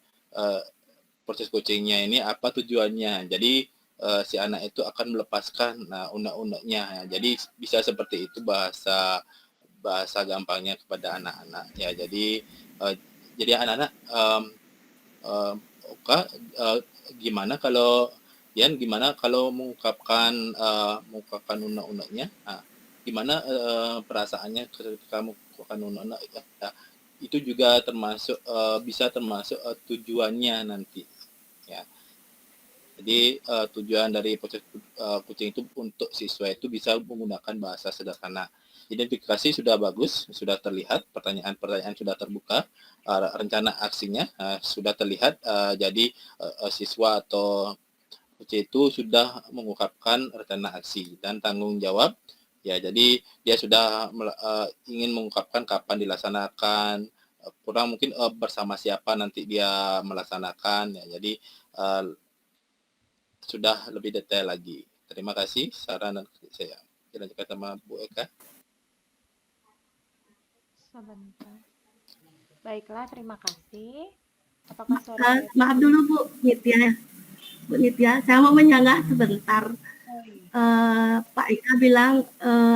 proses coachingnya ini apa tujuannya. Jadi si anak itu akan melepaskan unek-uneknya. Jadi bisa seperti itu bahasa gampangnya kepada anak-anak ya. Jadi anak-anak gimana kalau gimana kalau mengungkapkan unek-uneknya. Nah, gimana perasaannya ketika mengungkapkan unek-unek ya, itu juga termasuk bisa termasuk tujuannya nanti ya. Jadi tujuan dari proses coaching itu untuk siswa itu bisa menggunakan bahasa sederhana. Identifikasi sudah bagus, sudah terlihat, pertanyaan-pertanyaan sudah terbuka, rencana aksinya sudah terlihat. Jadi siswa atau coach itu sudah mengungkapkan rencana aksi dan tanggung jawab. Ya, jadi dia sudah ingin mengungkapkan kapan dilaksanakan, kurang mungkin bersama siapa nanti dia melaksanakan. Ya, jadi sudah lebih detail lagi. Terima kasih saran dan kritik saya. Dilanjutkan sama Bu Eka. Sebentar. Baiklah, terima kasih. Apakah suara saya? Maaf dulu Bu Nitya. Bu Nitya, saya mau menyanggah sebentar. Oh, iya. Pak Ika bilang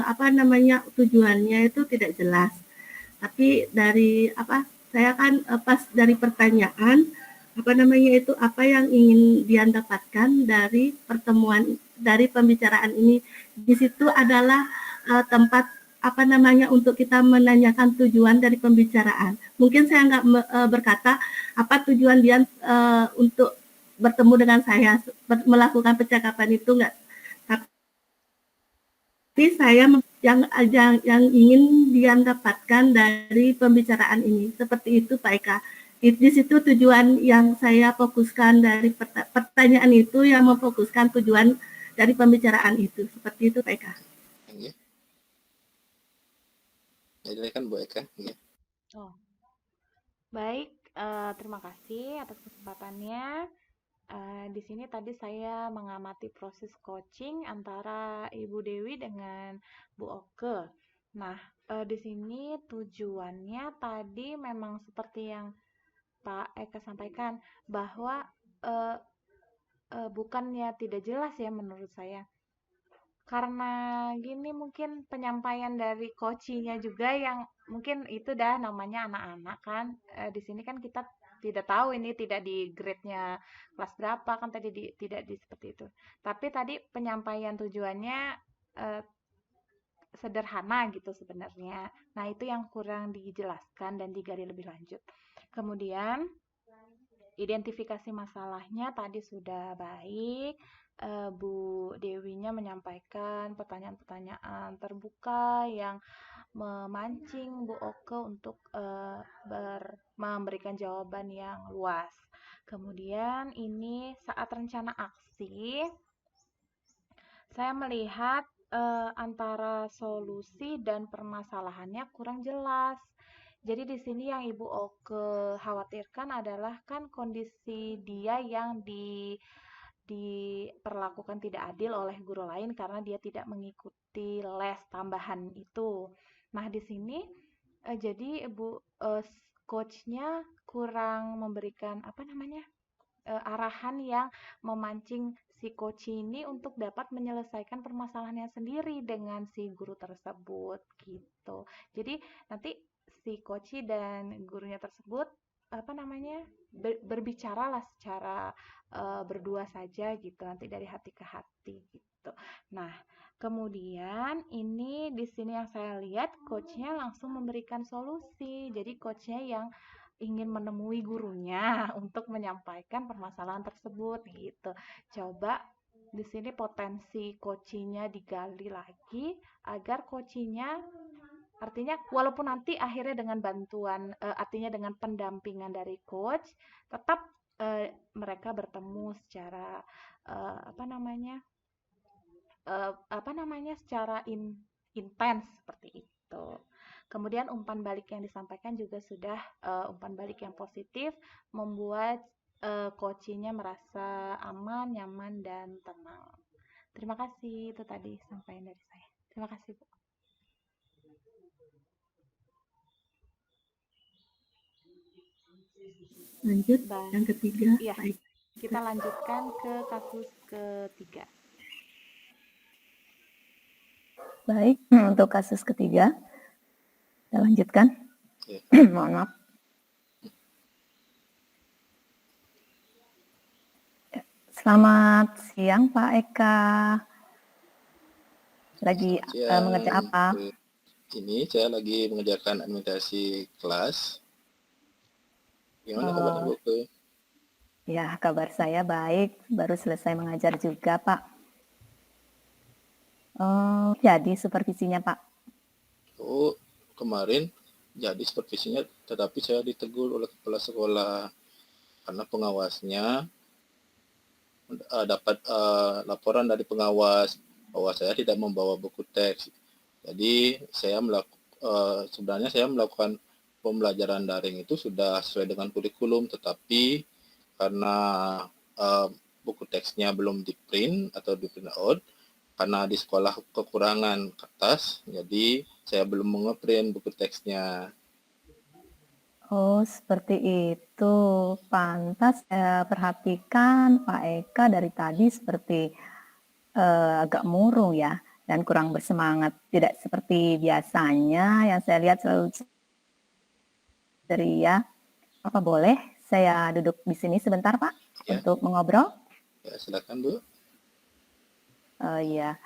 apa namanya tujuannya itu tidak jelas. Tapi dari apa saya kan pas dari pertanyaan apa namanya itu apa yang ingin dia dapatkan dari pertemuan dari pembicaraan ini, di situ adalah tempat apa namanya untuk kita menanyakan tujuan dari pembicaraan. Mungkin saya nggak berkata apa tujuan dia untuk bertemu dengan saya melakukan percakapan itu enggak, tapi saya yang ingin dia dapatkan dari pembicaraan ini seperti itu Pak Eka. Di situ tujuan yang saya fokuskan dari pertanyaan itu yang memfokuskan tujuan dari pembicaraan itu seperti itu Pak Eka. Jadi kan Bu Eka. Oh. Baik, terima kasih atas kesempatannya. Di sini tadi saya mengamati proses coaching antara Ibu Dewi dengan Bu Oke. Nah, di sini tujuannya tadi memang seperti yang Pak Eka sampaikan bahwa bukannya tidak jelas ya menurut saya. Karena gini mungkin penyampaian dari coachingnya juga yang mungkin itu dah namanya anak-anak kan. Di sini kan kita tidak tahu ini tidak di grade-nya kelas berapa kan tadi tidak di seperti itu. Tapi tadi penyampaian tujuannya eh, sederhana gitu sebenarnya. Nah, itu yang kurang dijelaskan dan digali lebih lanjut. Kemudian identifikasi masalahnya tadi sudah baik. Bu Dewinya menyampaikan pertanyaan-pertanyaan terbuka yang memancing Bu Oke untuk memberikan jawaban yang luas. Kemudian ini saat rencana aksi, saya melihat antara solusi dan permasalahannya kurang jelas. Jadi di sini yang Ibu Oke khawatirkan adalah kan kondisi dia yang diperlakukan tidak adil oleh guru lain karena dia tidak mengikuti les tambahan itu. Nah, di sini jadi coachnya kurang memberikan apa namanya arahan yang memancing si coach ini untuk dapat menyelesaikan permasalahannya sendiri dengan si guru tersebut gitu. Jadi nanti si coach dan gurunya tersebut apa namanya berbicaralah secara berdua saja gitu nanti dari hati ke hati gitu. Nah, kemudian ini di sini yang saya lihat coachnya langsung memberikan solusi. Jadi coachnya yang ingin menemui gurunya untuk menyampaikan permasalahan tersebut gitu. Coba di sini potensi coachingnya digali lagi agar coachingnya artinya walaupun nanti akhirnya dengan bantuan artinya dengan pendampingan dari coach tetap mereka bertemu secara apa namanya secara intens seperti itu. Kemudian umpan balik yang disampaikan juga sudah umpan balik yang positif membuat coachingnya merasa aman, nyaman, dan tenang. Terima kasih, itu tadi sampaian dari saya. Terima kasih, Bu. Lanjut yang ketiga. Iya, kita lanjutkan ke kasus ketiga. Baik, untuk kasus ketiga, kita lanjutkan. Mohon maaf. Selamat siang Pak Eka. Lagi mengerjakan apa? Ini saya lagi mengerjakan administrasi kelas. Gimana kabarnya Bu? Ya, kabar saya baik. Baru selesai mengajar juga Pak. Jadi supervisinya Pak? Oh, kemarin jadi supervisinya, tetapi saya ditegur oleh kepala sekolah karena pengawasnya dapat laporan dari pengawas bahwa saya tidak membawa buku teks. Jadi saya sebenarnya saya melakukan pembelajaran daring itu sudah sesuai dengan kurikulum, tetapi karena buku teksnya belum di print atau di print out karena di sekolah kekurangan kertas, jadi saya belum mengeprint buku teksnya. Oh, seperti itu. Pantas saya perhatikan Pak Eka dari tadi seperti agak murung ya dan kurang bersemangat. Tidak seperti biasanya yang saya lihat selalu ceria. Apa boleh saya duduk di sini sebentar, Pak, Ya, untuk mengobrol? ya silakan Bu. Iya.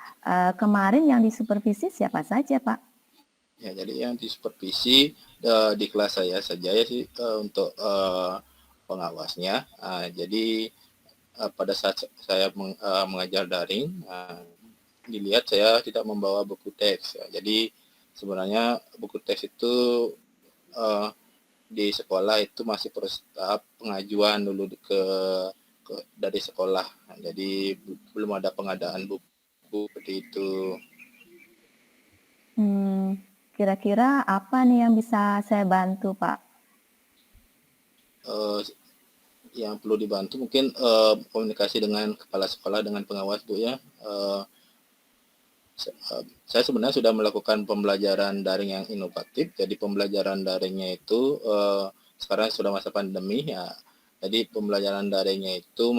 Kemarin yang disupervisi siapa saja, Pak? Ya, jadi yang di supervisi di kelas saya saja ya sih untuk pengawasnya. Jadi pada saat saya mengajar daring, dilihat saya tidak membawa buku teks. Ya. Jadi sebenarnya buku teks itu di sekolah itu masih proses tahap pengajuan dulu dari sekolah. Jadi belum ada pengadaan buku seperti itu. Kira-kira apa nih yang bisa saya bantu, Pak? Yang perlu dibantu mungkin komunikasi dengan kepala sekolah, dengan pengawas Bu ya. Saya sebenarnya sudah melakukan pembelajaran daring yang inovatif. Jadi pembelajaran daringnya itu sekarang sudah masa pandemi ya. Jadi pembelajaran daringnya itu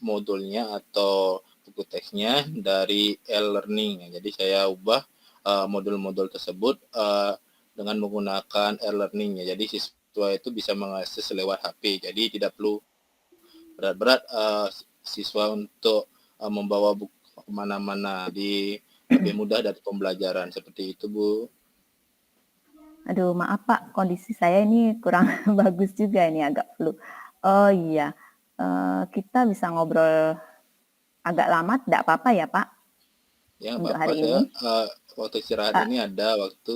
modulnya atau buku teksnya dari e-learning. Jadi saya ubah modul-modul tersebut dengan menggunakan e-learning ya. Jadi siswa itu bisa mengakses lewat HP. Jadi tidak perlu berat-berat siswa untuk membawa buku kemana-mana. Jadi lebih mudah dari pembelajaran seperti itu Bu. Aduh, maaf Pak, kondisi saya ini kurang bagus juga ini agak flu. Oh iya, kita bisa ngobrol agak lama, tidak apa-apa ya Pak, Ya untuk apa-apa, hari saya ini? waktu istirahat ini ada waktu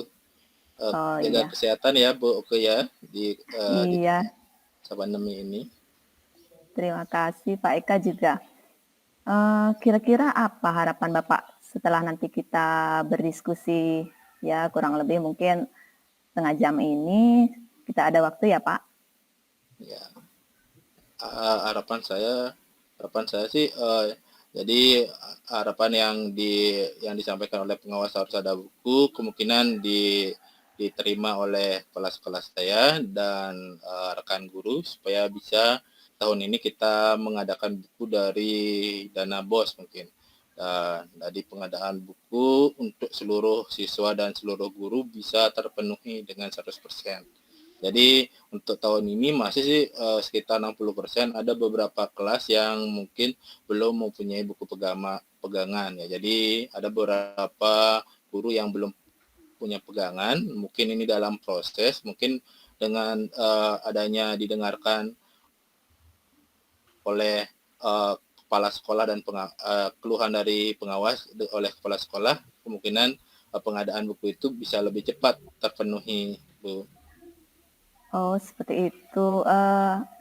Oh jaga iya, kesehatan ya Bu. Oke ya di iya, masa pandemi ini. terima kasih Pak Eka juga. Kira-kira apa harapan Bapak setelah nanti kita berdiskusi ya kurang lebih mungkin setengah jam ini, kita ada waktu ya Pak? Ya, harapan saya sih jadi harapan yang disampaikan oleh pengawas harus ada buku, kemungkinan diterima oleh kelas-kelas saya dan rekan guru supaya bisa tahun ini kita mengadakan buku dari dana BOS mungkin. Dan dari pengadaan buku untuk seluruh siswa dan seluruh guru bisa terpenuhi dengan 100%. Jadi untuk tahun ini masih sih sekitar 60%. Ada beberapa kelas yang mungkin belum mempunyai buku pegangan ya. Jadi ada beberapa guru yang belum punya pegangan. Mungkin ini dalam proses. Mungkin dengan adanya didengarkan oleh kepala sekolah dan keluhan dari pengawas oleh kepala sekolah, kemungkinan pengadaan buku itu bisa lebih cepat terpenuhi, Bu. Oh, seperti itu.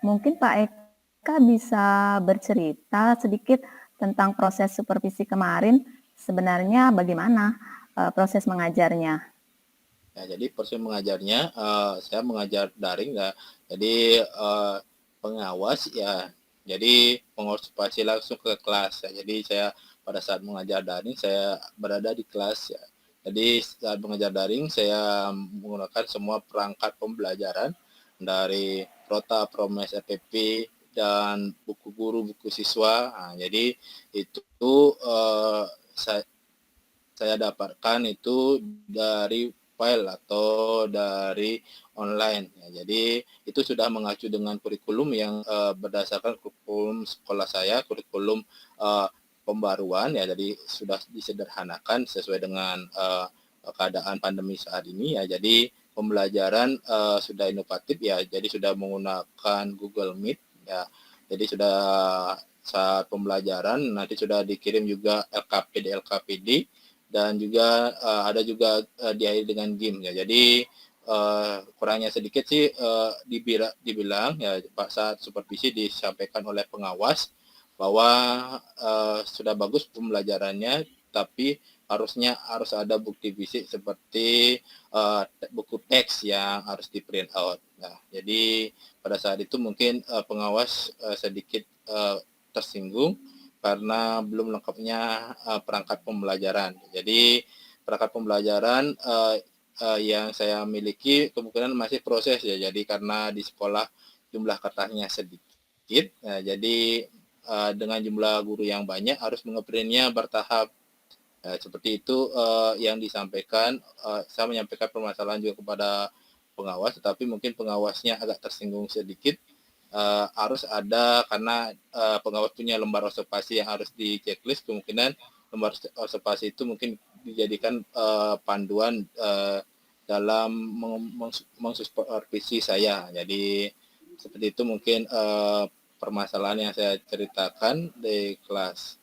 Mungkin Pak Eka bisa bercerita sedikit tentang proses supervisi kemarin. Sebenarnya bagaimana proses mengajarnya? Ya, jadi proses mengajarnya, saya mengajar daring ya. Jadi pengawas ya, jadi mengobservasi langsung ke kelas ya. Jadi saya pada saat mengajar daring saya berada di kelas ya. Jadi saat mengajar daring saya menggunakan semua perangkat pembelajaran dari Rota, Promes, RPP dan buku guru, buku siswa. Nah, jadi itu saya dapatkan itu dari file atau dari online. Ya, jadi itu sudah mengacu dengan kurikulum yang berdasarkan kurikulum sekolah saya, kurikulum pembaruan ya. Jadi sudah disederhanakan sesuai dengan keadaan pandemi saat ini ya. Jadi pembelajaran sudah inovatif ya. Jadi sudah menggunakan Google Meet ya. Jadi sudah saat pembelajaran nanti sudah dikirim juga LKPD dan juga ada juga diakhiri dengan game ya. Jadi kurangnya sedikit sih dibilang ya Pak saat supervisi disampaikan oleh pengawas bahwa sudah bagus pembelajarannya, tapi harus ada bukti fisik seperti buku teks yang harus di print out. Nah, jadi pada saat itu mungkin pengawas sedikit tersinggung karena belum lengkapnya perangkat pembelajaran. Jadi perangkat pembelajaran yang saya miliki kemungkinan masih proses ya. Jadi karena di sekolah jumlah kertasnya sedikit, jadi dengan jumlah guru yang banyak harus mengeprintnya bertahap. Seperti itu yang disampaikan. Saya menyampaikan permasalahan juga kepada pengawas, tetapi mungkin pengawasnya agak tersinggung sedikit. Harus ada karena pengawas punya lembar observasi yang harus di checklist, kemungkinan lembar observasi itu mungkin dijadikan panduan dalam mengsupervisi saya. Jadi seperti itu mungkin permasalahan yang saya ceritakan di kelas.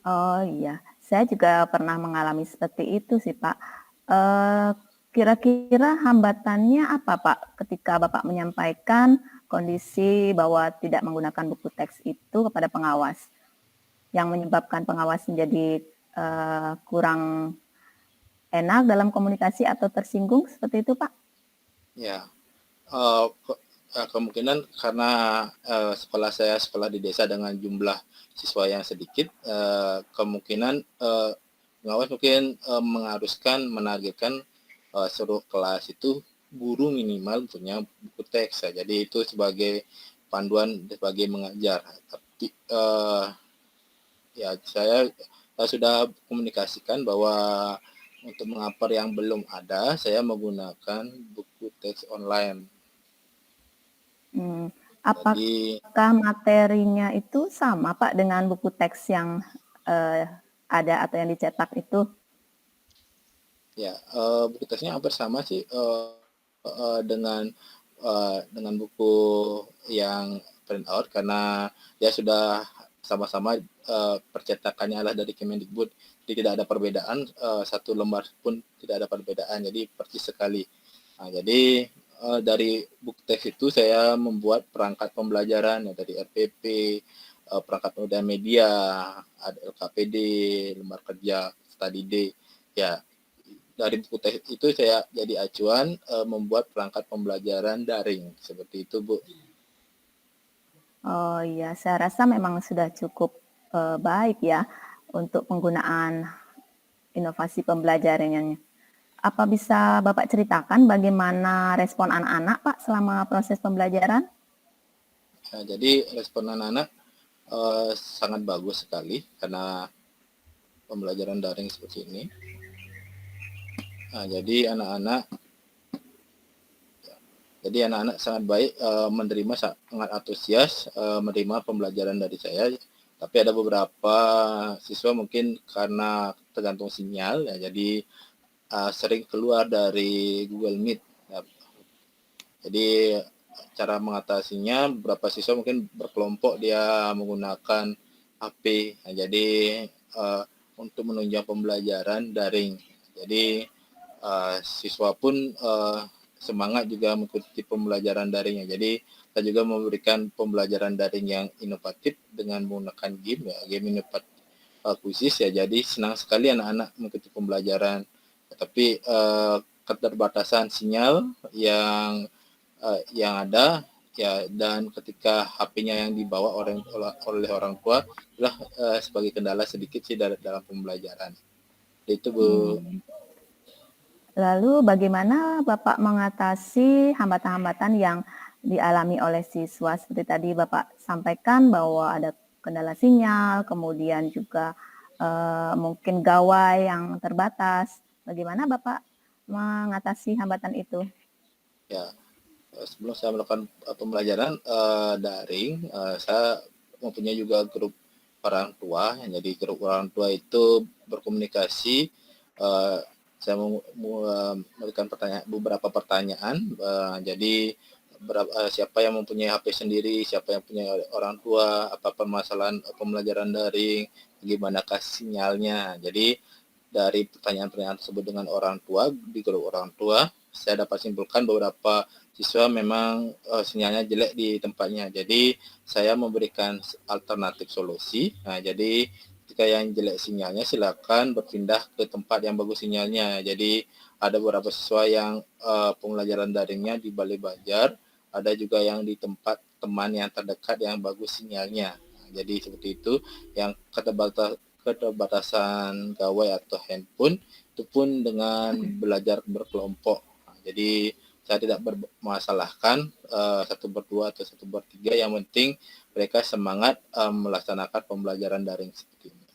Oh iya, saya juga pernah mengalami seperti itu sih Pak. Kira-kira hambatannya apa Pak ketika Bapak menyampaikan kondisi bahwa tidak menggunakan buku teks itu kepada pengawas, yang menyebabkan pengawas menjadi kurang enak dalam komunikasi atau tersinggung seperti itu Pak? Ya, kemungkinan karena sekolah saya sekolah di desa dengan jumlah siswa yang sedikit, kemungkinan pengawas mungkin mengharuskan menargetkan seluruh kelas itu guru minimal punya buku teks. Jadi itu sebagai panduan sebagai mengajar. Tapi ya saya sudah komunikasikan bahwa untuk mengapar yang belum ada, saya menggunakan buku teks online. Jadi Apakah materinya itu sama Pak dengan buku teks yang ada atau yang dicetak itu? ya buku teksnya hampir sama sih dengan buku yang print out, karena dia sudah sama-sama percetakannya adalah dari Kemendikbud, jadi tidak ada perbedaan, satu lembar pun tidak ada perbedaan, jadi persis sekali. Nah, jadi dari buku teks itu saya membuat perangkat pembelajaran ya, dari RPP, perangkat pengendalian media, ada LKPD, lembar kerja, study day. Ya, dari buku teks itu saya jadi acuan membuat perangkat pembelajaran daring. Seperti itu, Bu. Oh iya, saya rasa memang sudah cukup baik ya untuk penggunaan inovasi pembelajarannya. Apa bisa Bapak ceritakan bagaimana respon anak-anak Pak selama proses pembelajaran? Nah, jadi respon anak-anak sangat bagus sekali karena pembelajaran daring seperti ini. Nah, jadi anak-anak sangat baik, menerima, sangat antusias menerima pembelajaran dari saya. Tapi ada beberapa siswa mungkin karena tergantung sinyal ya, jadi sering keluar dari Google Meet. Ya. Jadi cara mengatasinya, beberapa siswa mungkin berkelompok dia menggunakan HP. Nah, jadi untuk menunjang pembelajaran daring. Jadi siswa pun semangat juga mengikuti pembelajaran daringnya. Jadi kita juga memberikan pembelajaran daring yang inovatif dengan menggunakan game ya, game inovatif kuisis ya. Jadi senang sekali anak-anak mengikuti pembelajaran. Tapi keterbatasan sinyal yang ada ya, dan ketika HP-nya yang dibawa oleh orang tua adalah sebagai kendala sedikit sih dalam pembelajaran. Itu, Bu. Lalu bagaimana Bapak mengatasi hambatan-hambatan yang dialami oleh siswa? Seperti tadi Bapak sampaikan bahwa ada kendala sinyal, kemudian juga mungkin gawai yang terbatas. Bagaimana Bapak mengatasi hambatan itu? Ya, sebelum saya melakukan pembelajaran daring, saya mempunyai juga grup orang tua. Jadi grup orang tua itu berkomunikasi. Saya memberikan beberapa pertanyaan. Jadi siapa yang mempunyai HP sendiri, siapa yang punya orang tua, apa permasalahan pembelajaran daring, bagaimanakah sinyalnya. Jadi dari pertanyaan-pertanyaan tersebut dengan orang tua, di grup orang tua, saya dapat simpulkan beberapa siswa memang sinyalnya jelek di tempatnya. Jadi saya memberikan alternatif solusi. Nah, jadi jika yang jelek sinyalnya silakan berpindah ke tempat yang bagus sinyalnya. Jadi ada beberapa siswa yang pembelajaran daringnya di Balai Banjar, ada juga yang di tempat teman yang terdekat yang bagus sinyalnya. Jadi seperti itu. Yang keterbatasan gawai atau handphone itu pun dengan belajar berkelompok. Jadi saya tidak bermasalahkan satu berdua atau satu bertiga, yang penting mereka semangat melaksanakan pembelajaran daring seperti ini.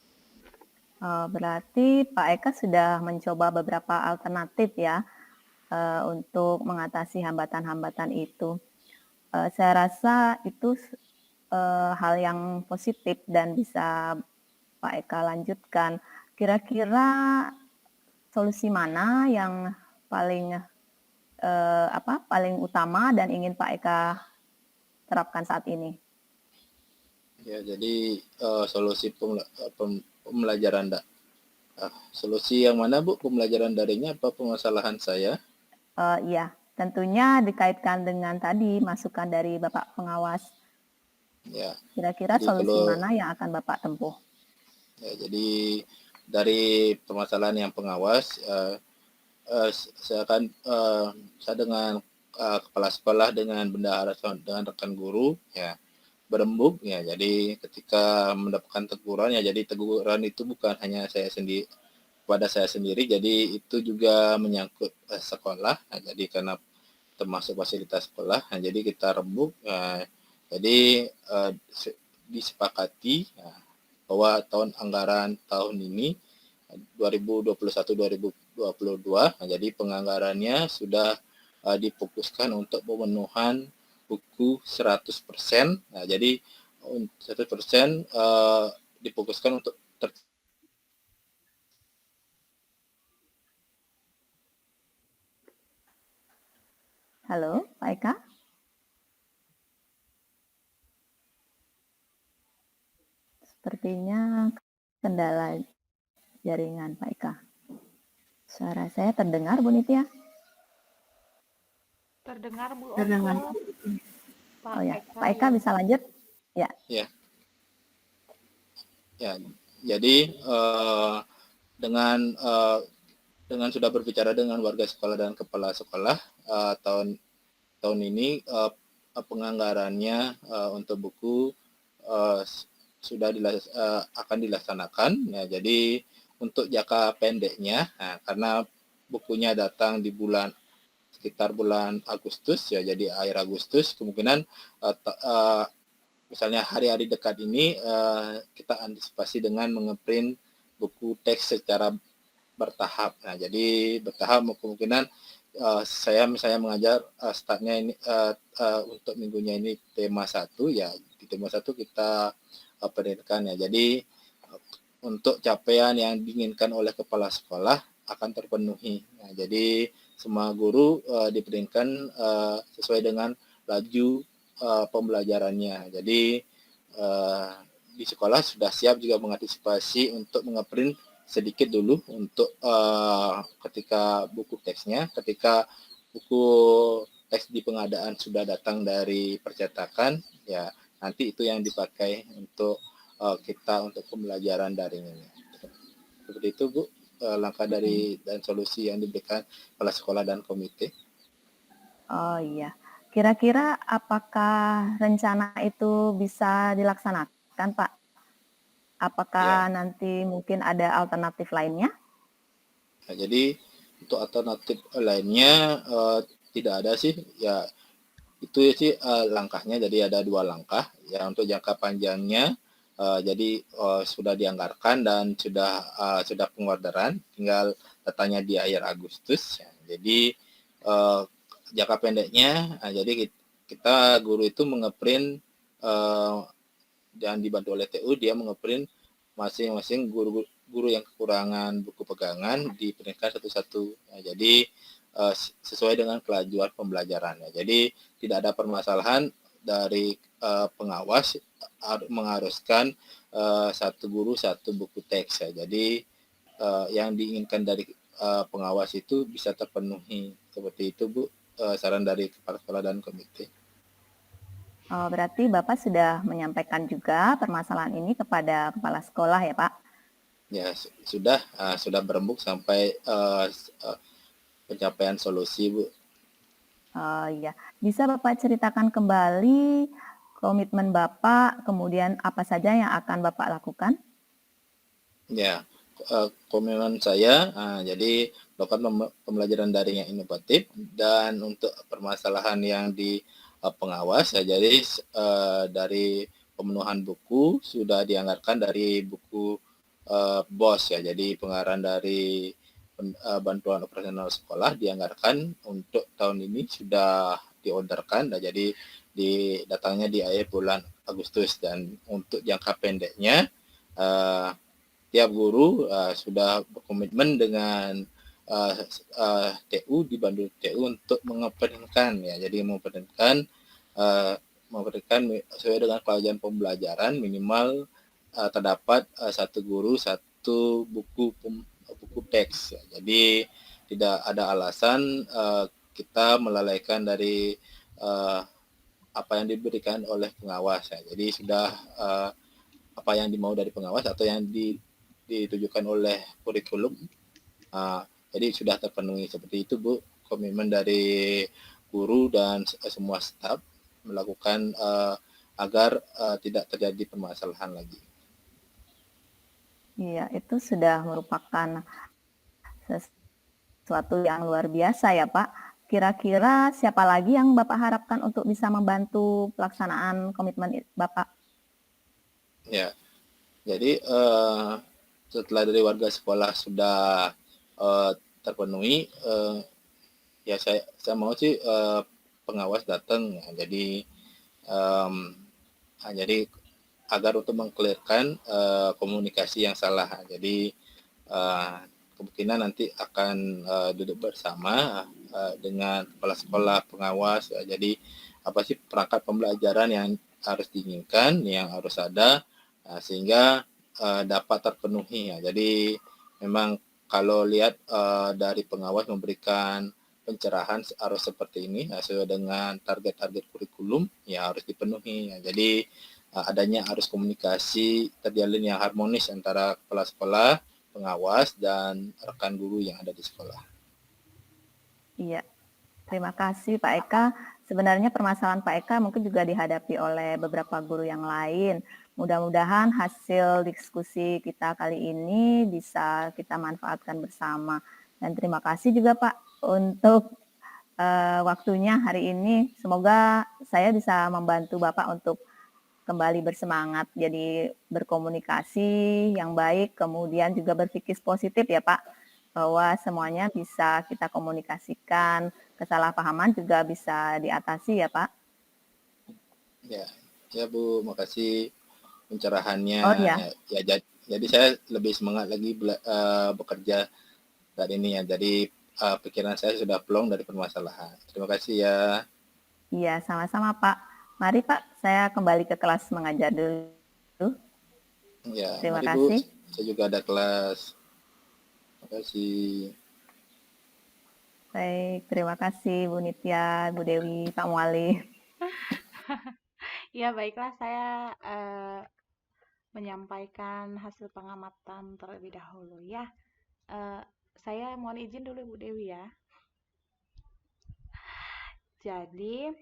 Berarti Pak Eka sudah mencoba beberapa alternatif ya untuk mengatasi hambatan-hambatan itu. Saya rasa itu hal yang positif dan bisa Pak Eka lanjutkan. Kira-kira solusi mana yang paling paling utama dan ingin Pak Eka terapkan saat ini? Ya, jadi solusi pembelajaran solusi yang mana Bu? Pembelajaran daringnya apa permasalahan saya? Iya, tentunya dikaitkan dengan tadi masukan dari Bapak pengawas. Ya, Kira-kira jadi solusi kalau mana yang akan Bapak tempuh? ya, jadi dari permasalahan yang pengawas, saya akan saya dengan kepala sekolah, dengan bendahara, dengan rekan guru, ya berembuk ya. Jadi ketika mendapatkan teguran, ya jadi teguran itu bukan hanya saya sendiri, pada saya sendiri, jadi itu juga menyangkut sekolah. Nah, jadi karena termasuk fasilitas sekolah, nah, jadi kita rembuk. Jadi disepakati bahwa tahun anggaran tahun ini 2021-2022, nah, jadi penganggarannya sudah difokuskan untuk pemenuhan buku 100%. Nah, jadi 100% difokuskan untuk Halo, Pak Eka? Sepertinya kendala jaringan Pak Eka. Suara saya terdengar, Bu Nitya? Terdengar Bu Terdengar. Oke. Pak Oh ya, Eka, Pak Eka ya. bisa lanjut? Ya. Ya, jadi dengan sudah berbicara dengan warga sekolah dan kepala sekolah, tahun ini penganggarannya untuk buku sudah akan dilaksanakan. Ya, jadi untuk jangka pendeknya, karena bukunya datang di sekitar bulan Agustus, ya jadi akhir Agustus, kemungkinan misalnya hari-hari dekat ini kita antisipasi dengan mengeprint buku teks secara bertahap. Nah, jadi bertahap kemungkinan saya misalnya mengajar startnya ini untuk minggunya ini tema 1, ya di tema 1 kita printkan ya. Jadi untuk capaian yang diinginkan oleh kepala sekolah akan terpenuhi. Nah, jadi semua guru diprintkan sesuai dengan laju pembelajarannya. Jadi di sekolah sudah siap juga mengantisipasi untuk mengeprint sedikit dulu untuk ketika buku teksnya, ketika buku teks di pengadaan sudah datang dari percetakan, ya nanti itu yang dipakai untuk kita untuk pembelajaran daring ini. Seperti itu Bu, langkah dari dan solusi yang diberikan kepala sekolah dan komite. Oh iya. Kira-kira apakah rencana itu bisa dilaksanakan, Pak? Apakah nanti mungkin ada alternatif lainnya? Nah, jadi untuk alternatif lainnya tidak ada sih. Ya itu sih langkahnya. Jadi ada 2 langkah. Ya untuk jangka panjangnya jadi sudah dianggarkan dan sudah pengorderan. Tinggal datanya di akhir Agustus. Ya. Jadi jangka pendeknya, jadi kita guru itu mengeprint dan dibantu oleh TU, dia mengeprint masing-masing guru yang kekurangan buku pegangan diprintkan satu-satu. Nah, jadi sesuai dengan kelajuan pembelajarannya. Jadi tidak ada permasalahan dari pengawas mengharuskan satu guru satu buku teks. Ya. Jadi yang diinginkan dari pengawas itu bisa terpenuhi. Seperti itu Bu, saran dari kepala sekolah dan komite. Berarti Bapak sudah menyampaikan juga permasalahan ini kepada kepala sekolah ya Pak? Ya sudah berembuk sampai pencapaian solusi Bu. Iya, bisa Bapak ceritakan kembali komitmen Bapak, kemudian apa saja yang akan Bapak lakukan? Ya, komitmen saya, jadi melakukan pembelajaran daring yang inovatif dan untuk permasalahan yang di pengawas, ya jadi dari pemenuhan buku sudah dianggarkan dari buku BOS ya, jadi pengarahan dari bantuan operasional sekolah dianggarkan untuk tahun ini sudah diorderkan, dan jadi datangnya di akhir bulan Agustus, dan untuk jangka pendeknya tiap guru sudah berkomitmen dengan TU, dibantu TU untuk mengoperasikan ya, jadi mengoperasikan sesuai dengan kewajiban pembelajaran minimal terdapat satu guru satu buku teks ya. Jadi tidak ada alasan kita melalaikan dari apa yang diberikan oleh pengawas ya. Jadi sudah apa yang dimau dari pengawas atau yang ditujukan oleh kurikulum, jadi sudah terpenuhi. Seperti itu Bu, komitmen dari guru dan semua staf melakukan agar tidak terjadi permasalahan lagi. Iya, itu sudah merupakan sesuatu yang luar biasa ya Pak. Kira-kira siapa lagi yang Bapak harapkan untuk bisa membantu pelaksanaan komitmen Bapak? Ya, jadi setelah dari warga sekolah sudah terpenuhi, ya saya mau sih pengawas datang ya. Jadi jadi agar untuk mengklirkan komunikasi yang salah. Jadi kemungkinan nanti akan duduk bersama dengan kepala sekolah, pengawas ya. Jadi apa sih perangkat pembelajaran yang harus diinginkan, yang harus ada, sehingga dapat terpenuhi ya. Jadi memang kalau lihat dari pengawas memberikan pencerahan harus seperti ini sesuai dengan target-target kurikulum ya, harus dipenuhi ya. Jadi adanya arus komunikasi terjalin yang harmonis antara kepala sekolah, pengawas, dan rekan guru yang ada di sekolah. Iya, terima kasih Pak Eka. Sebenarnya permasalahan Pak Eka mungkin juga dihadapi oleh beberapa guru yang lain. Mudah-mudahan hasil diskusi kita kali ini bisa kita manfaatkan bersama. Dan terima kasih juga Pak untuk waktunya hari ini. Semoga saya bisa membantu Bapak untuk kembali bersemangat, jadi berkomunikasi yang baik, kemudian juga berpikir positif ya Pak, bahwa semuanya bisa kita komunikasikan, kesalahpahaman juga bisa diatasi ya Pak. Ya Bu, makasih pencerahannya. Oh ya. Jadi saya lebih semangat lagi bekerja saat ini ya. Jadi pikiran saya sudah plong dari permasalahan. Terima kasih ya. Iya, sama-sama Pak. Mari Pak, saya kembali ke kelas mengajar dulu. Ya, Terima mari Bu, kasih. saya juga ada kelas. Terima kasih. Baik, terima kasih Bu Nitya, Bu Dewi, Pak Muali. Ya, baiklah, saya menyampaikan hasil pengamatan terlebih dahulu ya. Saya mohon izin dulu Bu Dewi ya. Jadi,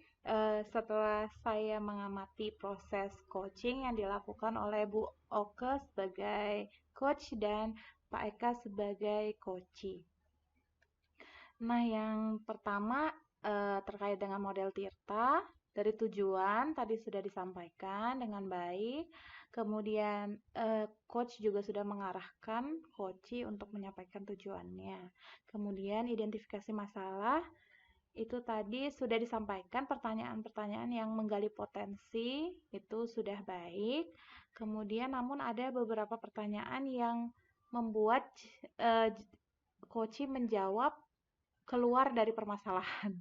setelah saya mengamati proses coaching yang dilakukan oleh Bu Oke sebagai coach dan Pak Eka sebagai coachee. Nah, yang pertama terkait dengan model Tirta, dari tujuan tadi sudah disampaikan dengan baik. Kemudian coach juga sudah mengarahkan coachee untuk menyampaikan tujuannya. Kemudian identifikasi masalah itu tadi sudah disampaikan, pertanyaan-pertanyaan yang menggali potensi itu sudah baik. Kemudian namun ada beberapa pertanyaan yang membuat coachee menjawab keluar dari permasalahan.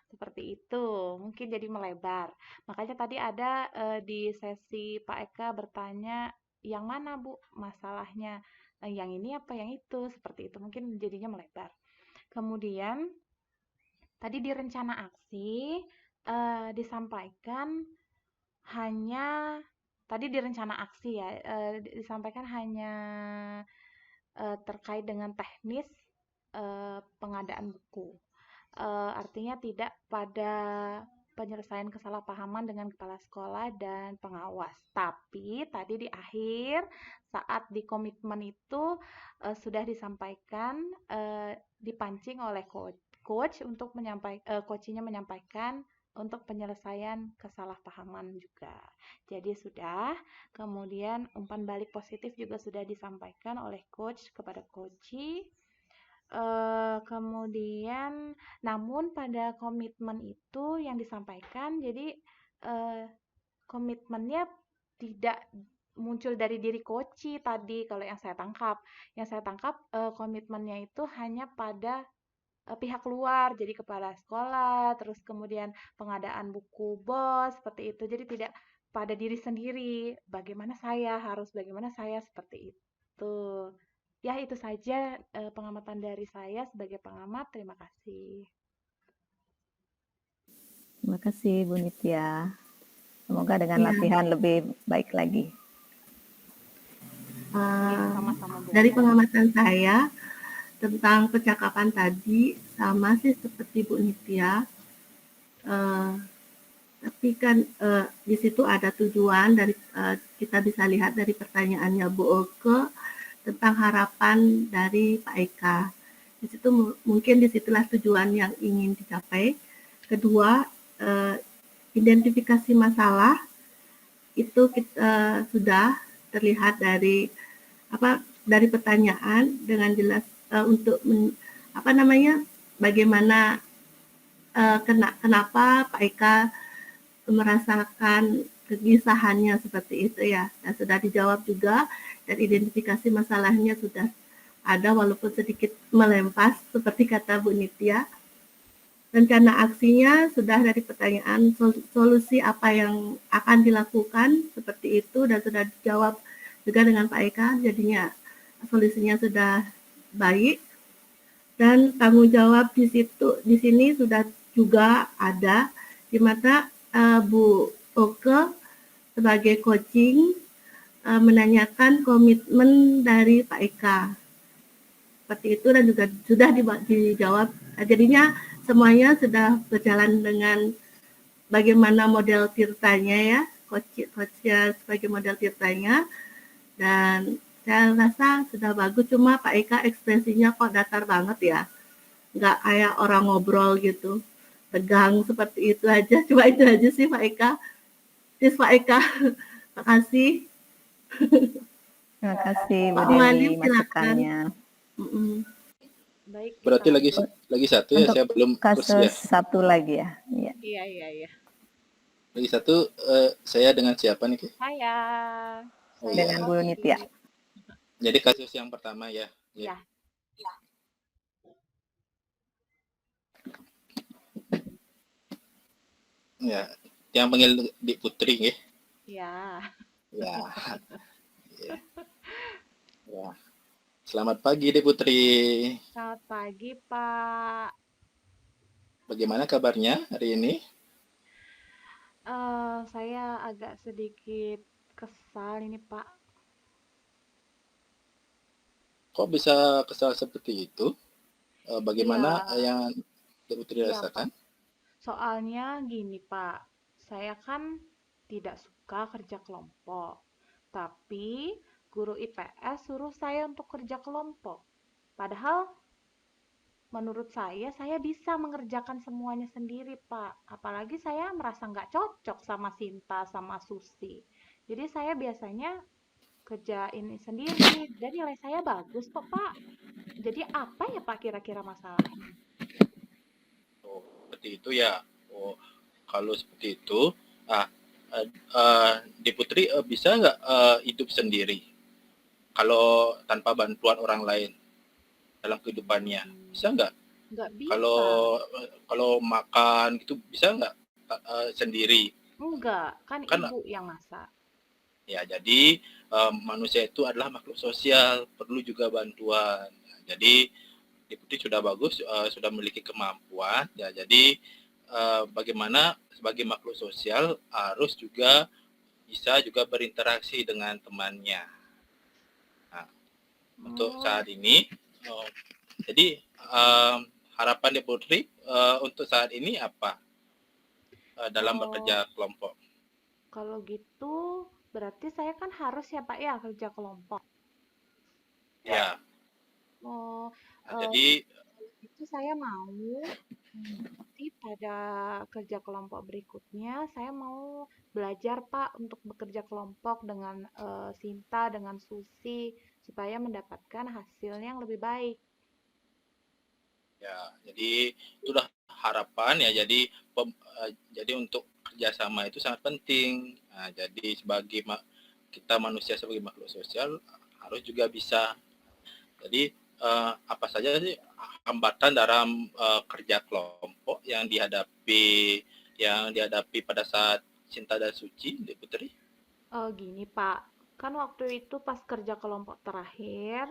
Seperti itu, mungkin jadi melebar. Makanya tadi ada di sesi Pak Eka bertanya, yang mana Bu masalahnya? Yang ini apa yang itu? Seperti itu, mungkin jadinya melebar. Kemudian tadi di rencana aksi disampaikan hanya tadi di rencana aksi ya disampaikan hanya terkait dengan teknis pengadaan buku. Artinya tidak pada penyelesaian kesalahpahaman dengan kepala sekolah dan pengawas. Tapi tadi di akhir saat di komitmen itu sudah disampaikan, dipancing oleh coach untuk coachnya menyampaikan untuk penyelesaian kesalahpahaman juga. Jadi sudah, kemudian umpan balik positif juga sudah disampaikan oleh coach kepada coachee. Kemudian, namun pada komitmen itu yang disampaikan, jadi komitmennya tidak muncul dari diri coachee tadi kalau yang saya tangkap. Yang saya tangkap komitmennya itu hanya pada pihak luar, jadi kepala sekolah, terus kemudian pengadaan buku BOS, seperti itu. Jadi tidak pada diri sendiri, bagaimana saya seperti itu. Ya, itu saja pengamatan dari saya sebagai pengamat. Terima kasih. Terima kasih Bu Nitya. Semoga dengan Iya. latihan lebih baik lagi. Sama-sama, Bu. Dari pengamatan saya tentang percakapan tadi sama sih seperti Bu Nitya. Tapi kan di situ ada tujuan dari kita bisa lihat dari pertanyaannya Bu Oke tentang harapan dari Pak Eka. Di situ mungkin disitulah tujuan yang ingin dicapai. Kedua, identifikasi masalah itu kita, sudah terlihat dari dari pertanyaan dengan jelas untuk bagaimana kenapa Pak Eka merasakan kegelisahannya seperti itu ya, dan sudah dijawab juga, dan identifikasi masalahnya sudah ada walaupun sedikit melempas seperti kata Bu Nitya. Rencana aksinya sudah dari pertanyaan solusi apa yang akan dilakukan seperti itu, dan sudah dijawab juga dengan Pak Eka, jadinya solusinya sudah baik. Dan tanggung jawab di sini sudah juga ada, di mana Bu Oke sebagai coaching menanyakan komitmen dari Pak Eka seperti itu, dan juga sudah dijawab. Jadinya semuanya sudah berjalan dengan bagaimana model Tirtanya ya, coachnya sebagai model Tirtanya, dan saya rasa sudah bagus. Cuma Pak Eka ekspresinya kok datar banget ya, nggak kayak orang ngobrol gitu, tegang seperti itu aja. Cuma itu aja sih Pak Eka. Terus Pak Eka, makasih. Terima kasih Bu Pak Dewi Mualim, silakan. masukannya. Baik. Berarti lagi satu ya, Untuk saya belum kasus kursi ya. satu lagi ya. Iya. Iya. Lagi satu, saya dengan siapa nih? Saya. Oh, Dengan Bu Nitya. Jadi kasus yang pertama ya. Ya. Ya, yang panggil Dik Putri nggih. Ya. Ya. Ya. Selamat pagi Dik Putri. Selamat pagi, Pak. Bagaimana kabarnya hari ini? Saya agak sedikit kesal ini, Pak. Kok bisa kesal seperti itu? Bagaimana Iya. yang Dik Putri Iya, rasakan? Pak. Soalnya gini, Pak. Saya kan tidak suka kerja kelompok. Tapi guru IPS suruh saya untuk kerja kelompok. Padahal menurut saya bisa mengerjakan semuanya sendiri, Pak. Apalagi saya merasa nggak cocok sama Sinta, sama Susi. Jadi saya biasanya kerjain sendiri dan nilai saya bagus kok, Pak. Jadi apa ya, Pak, kira-kira masalahnya? Oh, seperti itu ya. Oh, kalau seperti itu, Dik Putri bisa nggak hidup sendiri? Kalau tanpa bantuan orang lain dalam kehidupannya, bisa nggak? Nggak bisa. Kalau makan gitu bisa nggak sendiri? Enggak, kan ibu yang masak. Ya, jadi manusia itu adalah makhluk sosial, perlu juga bantuan. Jadi Dik Putri sudah bagus, sudah memiliki kemampuan. Ya, jadi bagaimana sebagai makhluk sosial harus juga bisa juga berinteraksi dengan temannya. Nah, untuk saat ini, jadi harapan Dik Putri untuk saat ini apa? dalam Oh, bekerja kelompok. kalau gitu berarti saya kan harus ya Pak ya kerja kelompok. Ya, Oh, nah, eh, jadi kalau gitu saya mau nanti pada kerja kelompok berikutnya saya mau belajar Pak untuk bekerja kelompok dengan Sinta, dengan Susi supaya mendapatkan hasilnya yang lebih baik. ya, jadi itu udah harapan ya. Jadi untuk kerjasama itu sangat penting. Nah, jadi kita manusia sebagai makhluk sosial harus juga bisa. Jadi apa saja sih hambatan dalam kerja kelompok yang dihadapi pada saat Cinta dan Suci, Dek Putri? Gini Pak, kan waktu itu pas kerja kelompok terakhir,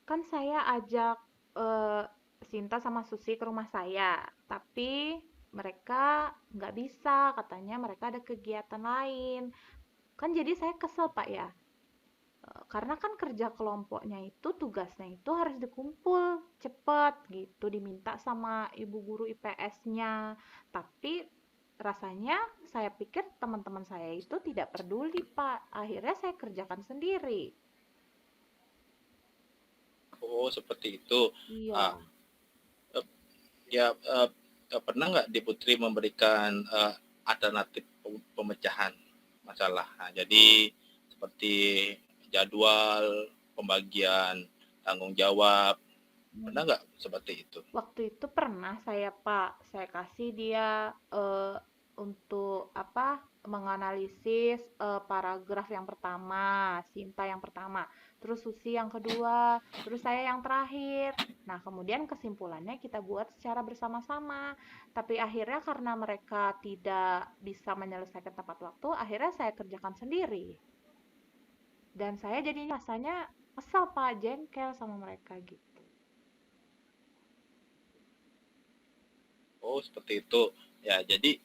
kan saya ajak eh, Sinta sama Susi ke rumah saya, tapi mereka nggak bisa, katanya mereka ada kegiatan lain. Kan jadi saya kesel Pak ya. Karena kan kerja kelompoknya itu tugasnya itu harus dikumpul cepet gitu, diminta sama ibu guru IPS-nya. Tapi rasanya saya pikir teman-teman saya itu tidak peduli, Pak. Akhirnya saya kerjakan sendiri. Oh, seperti itu. Ah, Iya. eh, ya pernah nggak Dek Putri memberikan alternatif pemecahan masalah? Nah, jadi seperti jadwal, pembagian tanggung jawab, pernah Hmm. nggak seperti itu? Waktu itu pernah saya, Pak, saya kasih dia untuk apa? Menganalisis paragraf yang pertama, Sinta yang pertama, terus Susi yang kedua, terus saya yang terakhir. Nah, kemudian kesimpulannya kita buat secara bersama-sama. Tapi akhirnya karena mereka tidak bisa menyelesaikan tepat waktu, akhirnya saya kerjakan sendiri. Dan saya jadinya rasanya kesal, Pak, jengkel sama mereka gitu. Oh, seperti itu. Ya, jadi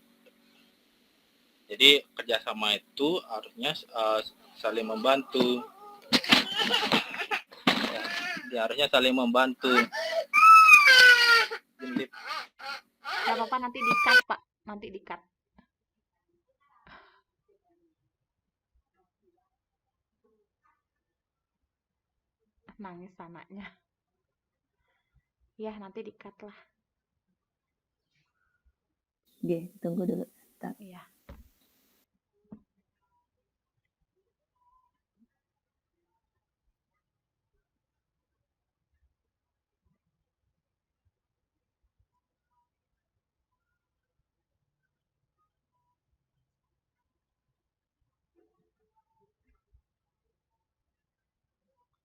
kerjasama itu harusnya saling membantu. Ya, harusnya saling membantu. Jadi, Gak apa-apa nanti di-cut, Pak. Nanti di-cut. Nangis anaknya. Ya, nanti di-cut lah. Oke, tunggu dulu. Bentar. Iya.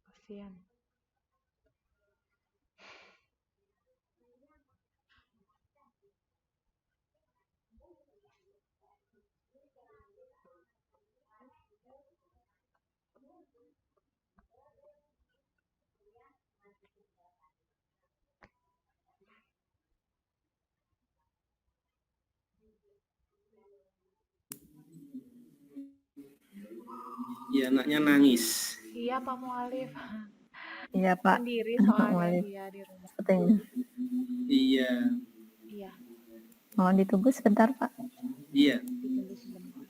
Kasihan. Ya, anaknya nangis. Iya, Pak Mualif. Iya, Pak. Sendiri Pak soalnya Walid. dia di rumah. Sepertinya. Iya, Iya, Mohon ditunggu sebentar, Pak. iya. ditunggu sebentar.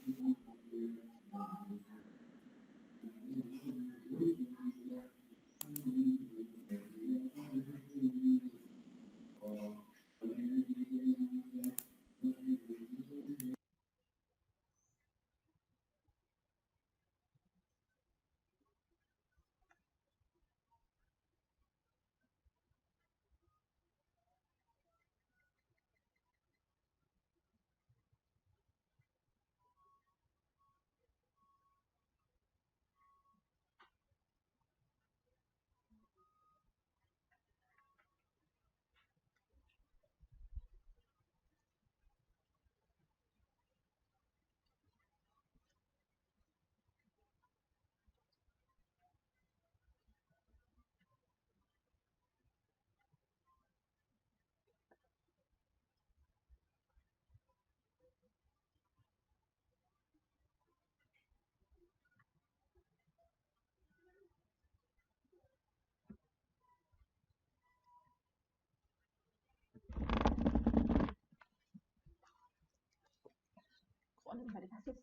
Pak,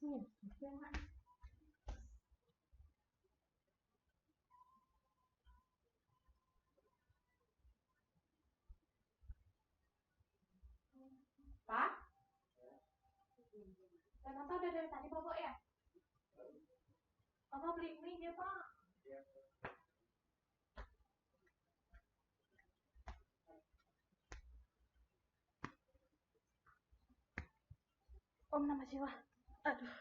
Renata udah dari tadi bobok ya? Papa beli mie dia, Pak. Om Namah Siwa. Aduh.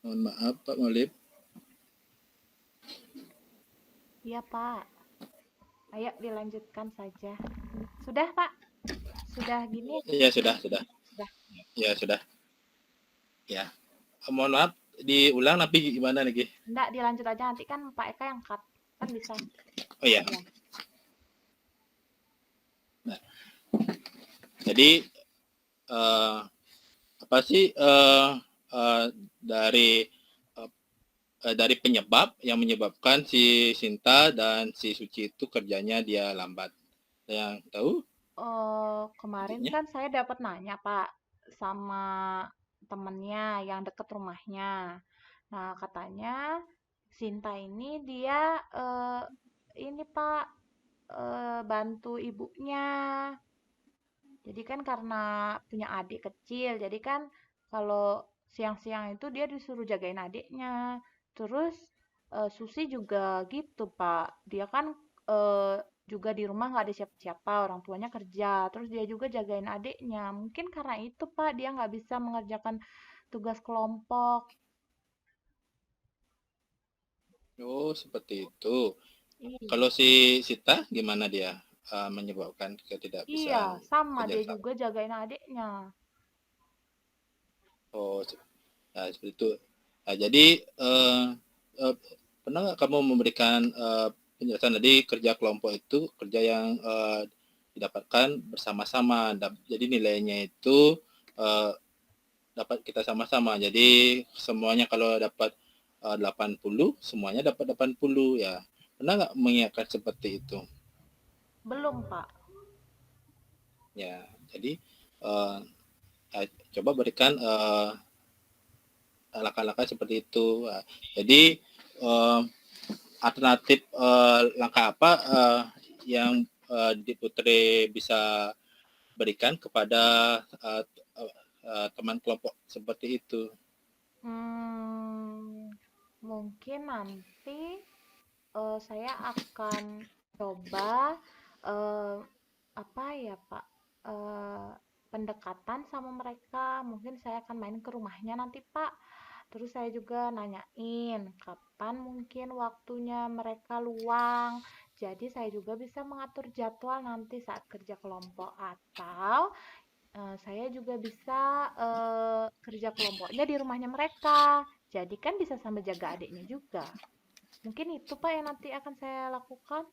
Mohon maaf Pak Maulid. Iya, Pak. Ayo dilanjutkan saja. Sudah, Pak? Sudah gini? Iya sudah. Sudah. Ya sudah. Ya. Mohon maaf diulang tapi gimana lagi? Enggak, dilanjut aja nanti kan Pak Eka yang cut. Kan bisa. Oh iya. Iya. Nah, jadi apa sih dari penyebab yang menyebabkan si Sinta dan si Suci itu kerjanya dia lambat? Yang tahu? Kemarin Intinya? kan saya dapat nanya, Pak, sama temennya yang deket rumahnya. Nah, katanya Sinta ini dia ini Pak bantu ibunya. Jadi kan karena punya adik kecil, jadi kan kalau siang-siang itu dia disuruh jagain adiknya. Terus Susi juga gitu, Pak. Dia kan eh, juga di rumah nggak ada siapa-siapa, orang tuanya kerja. Terus dia juga jagain adiknya. Mungkin karena itu, Pak, dia nggak bisa mengerjakan tugas kelompok. Oh, seperti itu. Iya. Kalau si Sita gimana dia menyebabkan tidak Iya, bisa sama kerja dia sama? juga jagain adiknya. Oh, seperti itu. Nah, jadi eh, pernah nggak kamu memberikan penjelasan tadi kerja kelompok itu kerja yang didapatkan bersama-sama. Jadi nilainya itu dapat kita sama-sama. Jadi semuanya kalau dapat 80, semuanya dapat 80 ya. Pernah nggak mengingatkan seperti itu? Belum, Pak. Ya, jadi coba berikan langkah-langkah seperti itu. Jadi alternatif langkah apa yang Di Putri bisa berikan kepada teman kelompok seperti itu? Mungkin nanti saya akan coba eh, apa ya Pak pendekatan sama mereka. Mungkin saya akan main ke rumahnya nanti Pak. Terus saya juga nanyain kapan mungkin waktunya mereka luang. Jadi saya juga bisa mengatur jadwal nanti saat kerja kelompok atau saya juga bisa kerja kelompoknya di rumahnya mereka. Jadi kan bisa sambil jaga adiknya juga. Mungkin itu Pak yang nanti akan saya lakukan.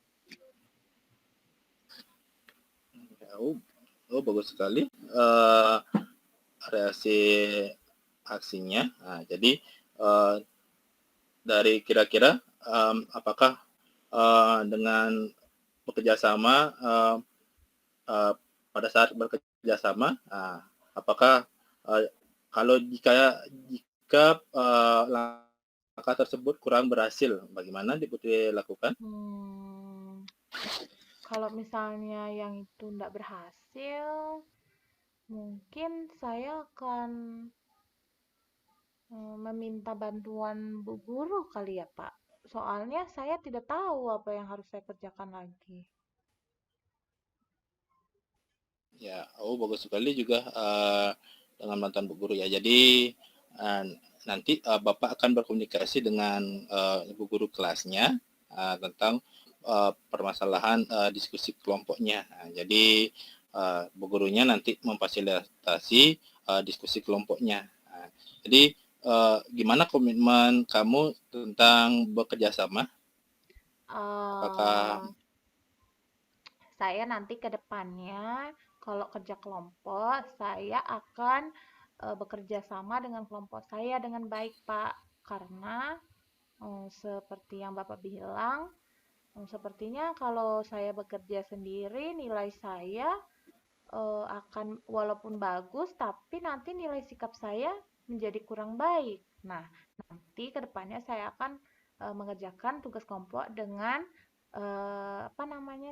Oh, bagus sekali reaksi aksinya. Nah, jadi dari kira-kira apakah dengan bekerja sama pada saat bekerja sama, apakah kalau jika langkah tersebut kurang berhasil, bagaimana Putri lakukan? Kalau misalnya yang itu tidak berhasil, mungkin saya akan meminta bantuan Bu Guru kali ya Pak. Soalnya saya tidak tahu apa yang harus saya kerjakan lagi. Ya, bagus sekali juga dengan bantuan Bu Guru ya. Jadi nanti Bapak akan berkomunikasi dengan Ibu Guru kelasnya tentang permasalahan diskusi kelompoknya. Nah, jadi Bu Gurunya nanti memfasilitasi diskusi kelompoknya. Nah, jadi gimana komitmen kamu tentang bekerja sama? Apakah Saya nanti ke depannya kalau kerja kelompok, saya akan bekerja sama dengan kelompok saya dengan baik, Pak. Karena seperti yang Bapak bilang, sepertinya kalau saya bekerja sendiri, nilai saya akan walaupun bagus, tapi nanti nilai sikap saya menjadi kurang baik. Nah, nanti ke depannya saya akan mengerjakan tugas kelompok dengan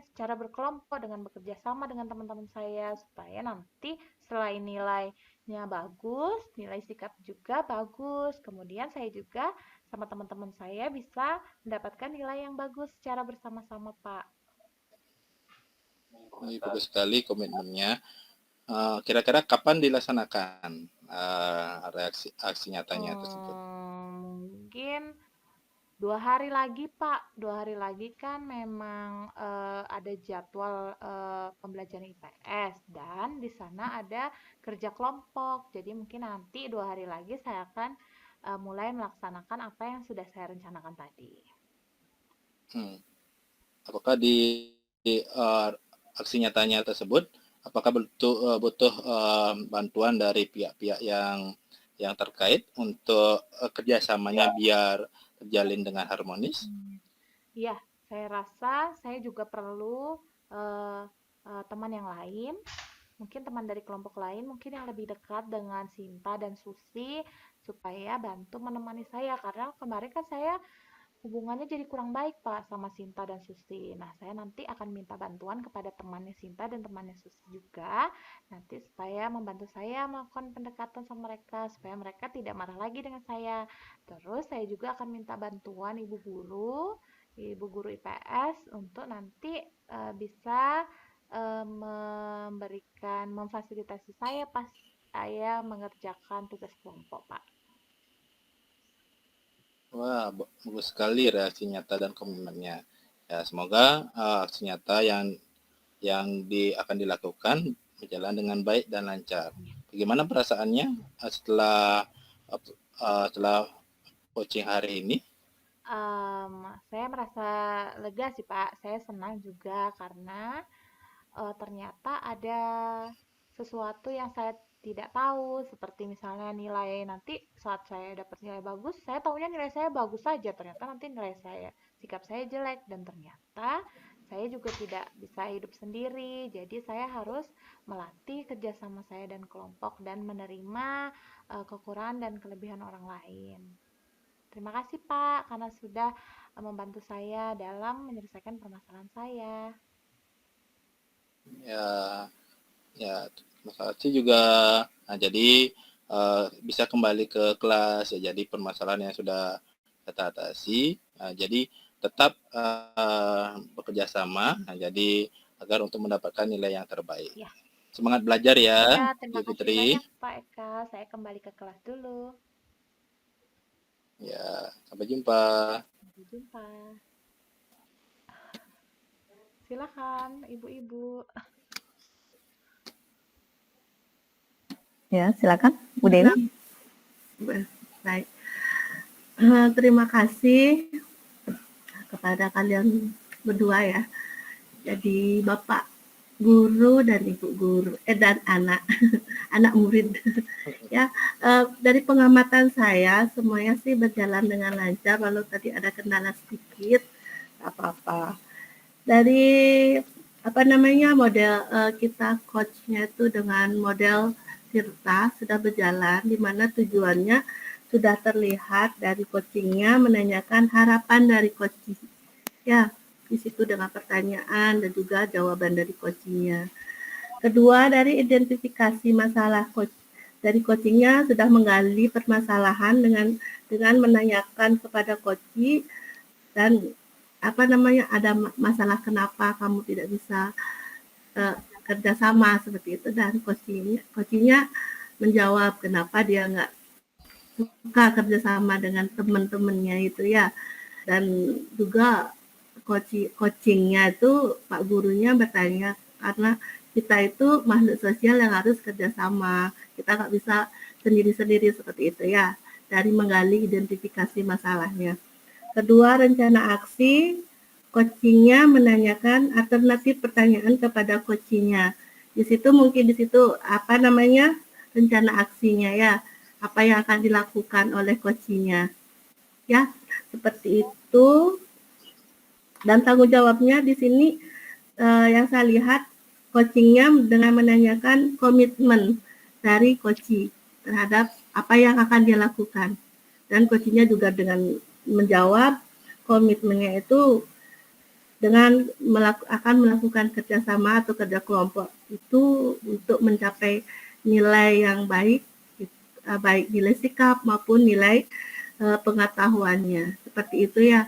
secara berkelompok dengan bekerja sama dengan teman-teman saya supaya nanti selain nilainya bagus, nilai sikap juga bagus. Kemudian saya juga sama teman-teman saya bisa mendapatkan nilai yang bagus secara bersama-sama, Pak. ini bagus sekali komitmennya. Kira-kira kapan dilaksanakan aksi nyatanya tersebut? Mungkin 2 hari lagi, Pak. 2 hari lagi kan memang ada jadwal pembelajaran IPS dan di sana ada kerja kelompok. Jadi mungkin nanti 2 hari lagi saya akan mulai melaksanakan apa yang sudah saya rencanakan tadi. Apakah di aksi nyatanya tersebut, apakah butuh bantuan dari pihak-pihak yang terkait untuk kerjasamanya biar terjalin dengan harmonis? Iya, saya rasa saya juga perlu teman yang lain, mungkin teman dari kelompok lain, mungkin yang lebih dekat dengan Sinta dan Susi, supaya bantu menemani saya. Karena kemarin kan saya hubungannya jadi kurang baik, Pak, sama Sinta dan Susi. Nah, saya nanti akan minta bantuan kepada temannya Sinta dan temannya Susi juga, nanti supaya membantu saya melakukan pendekatan sama mereka, supaya mereka tidak marah lagi dengan saya. Terus saya juga akan minta bantuan ibu guru IPS untuk nanti bisa memfasilitasi saya pas saya mengerjakan tugas kelompok, Pak. Wah, bagus sekali reaksi nyata dan komitmennya. Ya, semoga aksi nyata yang akan dilakukan berjalan dengan baik dan lancar. Bagaimana perasaannya setelah coaching hari ini? Saya merasa lega sih, Pak. Saya senang juga karena ternyata ada sesuatu yang saya tidak tahu, seperti misalnya nilai nanti saat saya dapat nilai bagus, saya tahunya nilai saya bagus saja, ternyata nanti nilai saya, sikap saya jelek, dan ternyata saya juga tidak bisa hidup sendiri, jadi saya harus melatih kerjasama saya dan kelompok dan menerima kekurangan dan kelebihan orang lain. Terima kasih, Pak, karena sudah membantu saya dalam menyelesaikan permasalahan saya. Ya, terima kasih juga. Nah, jadi bisa kembali ke kelas ya. Jadi permasalahan yang sudah kita atasi. Jadi tetap bekerja sama. Nah, jadi agar untuk mendapatkan nilai yang terbaik. Ya. Semangat belajar ya, Ya, terima Bu kasih Fitri. banyak, Pak Eka. Saya kembali ke kelas dulu. Ya, sampai jumpa. Sampai jumpa. Silakan, ibu-ibu. Ya, silakan Bu Dewi. Baik. Terima kasih kepada kalian berdua ya. Jadi Bapak guru dan Ibu guru dan anak murid ya. Dari pengamatan saya semuanya sih berjalan dengan lancar, walau tadi ada kendala sedikit, apa-apa. Dari model kita coachnya itu dengan model Tirta sudah berjalan, di mana tujuannya sudah terlihat dari coachingnya, menanyakan harapan dari coaching ya, di situ dengan pertanyaan dan juga jawaban dari coachingnya. Kedua, dari identifikasi masalah dari coachingnya sudah menggali permasalahan dengan menanyakan kepada coaching dan ada masalah kenapa kamu tidak bisa kerjasama seperti itu, dan coachingnya menjawab kenapa dia nggak suka kerjasama dengan teman-temannya itu ya. Dan juga coachingnya itu Pak gurunya bertanya, karena kita itu makhluk sosial yang harus kerjasama, kita nggak bisa sendiri-sendiri seperti itu ya, dari menggali identifikasi masalahnya. Kedua, rencana aksi coachingnya menanyakan alternatif pertanyaan kepada coachingnya. Di situ apa namanya rencana aksinya ya, apa yang akan dilakukan oleh coachingnya. Ya, seperti itu. Dan tanggung jawabnya di sini yang saya lihat coachingnya dengan menanyakan komitmen dari coaching terhadap apa yang akan dia lakukan. Dan coachingnya juga dengan menjawab komitmennya itu dengan akan melakukan kerjasama atau kerja kelompok itu untuk mencapai nilai yang baik, baik nilai sikap maupun nilai pengetahuannya. Seperti itu ya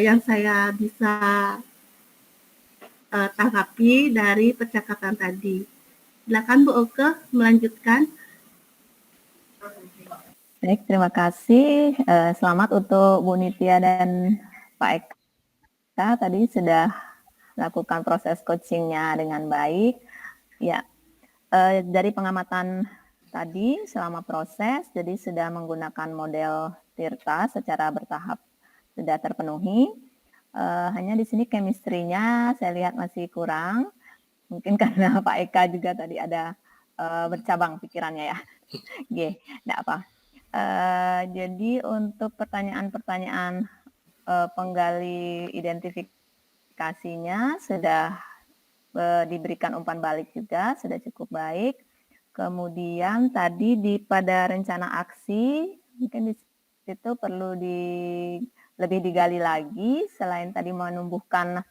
yang saya bisa tanggapi dari percakapan tadi. Silakan Bu Oke melanjutkan. Baik, terima kasih. Selamat untuk Bu Nitya dan Pak Eka tadi sudah lakukan proses coachingnya dengan baik. Ya, dari pengamatan tadi selama proses, jadi sudah menggunakan model Tirta secara bertahap sudah terpenuhi. Hanya di sini chemistry-nya saya lihat masih kurang. Mungkin karena Pak Eka juga tadi ada bercabang pikirannya ya. Oke, enggak apa. Jadi untuk pertanyaan-pertanyaan penggali identifikasinya sudah diberikan umpan balik juga, sudah cukup baik. Kemudian tadi pada rencana aksi, mungkin di situ perlu lebih digali lagi, selain tadi menumbuhkan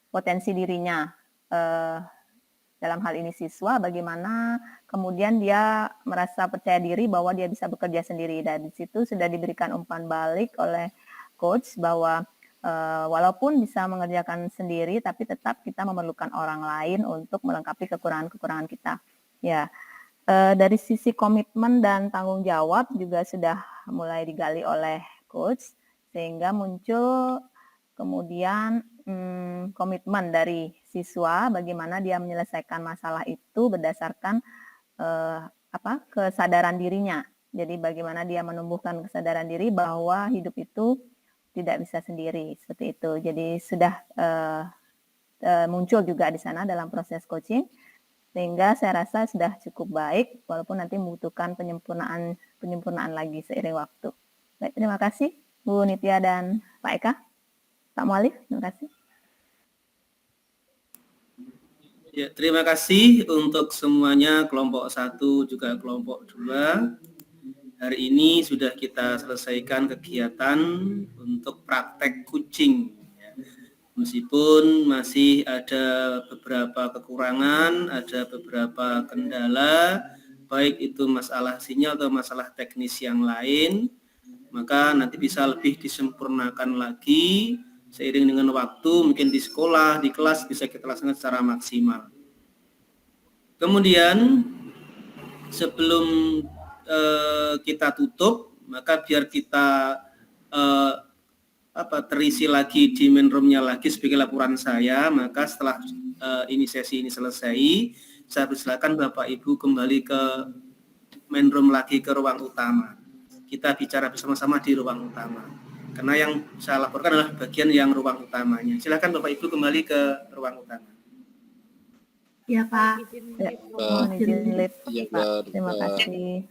potensi dirinya, dalam hal ini siswa, bagaimana kemudian dia merasa percaya diri bahwa dia bisa bekerja sendiri. Dan di situ sudah diberikan umpan balik oleh coach bahwa walaupun bisa mengerjakan sendiri, tapi tetap kita memerlukan orang lain untuk melengkapi kekurangan-kekurangan kita. Ya, dari sisi komitmen dan tanggung jawab juga sudah mulai digali oleh coach, sehingga muncul kemudian komitmen dari siswa bagaimana dia menyelesaikan masalah itu berdasarkan kesadaran dirinya. Jadi bagaimana dia menumbuhkan kesadaran diri bahwa hidup itu tidak bisa sendiri, seperti itu. Jadi sudah muncul juga di sana dalam proses coaching, sehingga saya rasa sudah cukup baik, walaupun nanti membutuhkan penyempurnaan lagi seiring waktu. Baik, terima kasih Bu Nitya dan Pak Eka. Pak Mualif, terima kasih. Ya, terima kasih untuk semuanya, kelompok 1 juga kelompok 2. Hari ini sudah kita selesaikan kegiatan untuk praktek coaching. Meskipun masih ada beberapa kekurangan, ada beberapa kendala, baik itu masalah sinyal atau masalah teknis yang lain, maka nanti bisa lebih disempurnakan lagi seiring dengan waktu, mungkin di sekolah, di kelas bisa kita laksanakan secara maksimal. Kemudian sebelum kita tutup, maka biar kita terisi lagi di main room-nya lagi sebagai laporan saya, maka setelah sesi ini selesai, saya persilakan Bapak Ibu kembali ke main room lagi, ke ruang utama. Kita bicara bersama-sama di ruang utama. Karena yang saya laporkan adalah bagian yang ruang utamanya. Silakan Bapak Ibu kembali ke ruang utama. Ya Pak. Ya, mohon izin live, Pak. Terima kasih.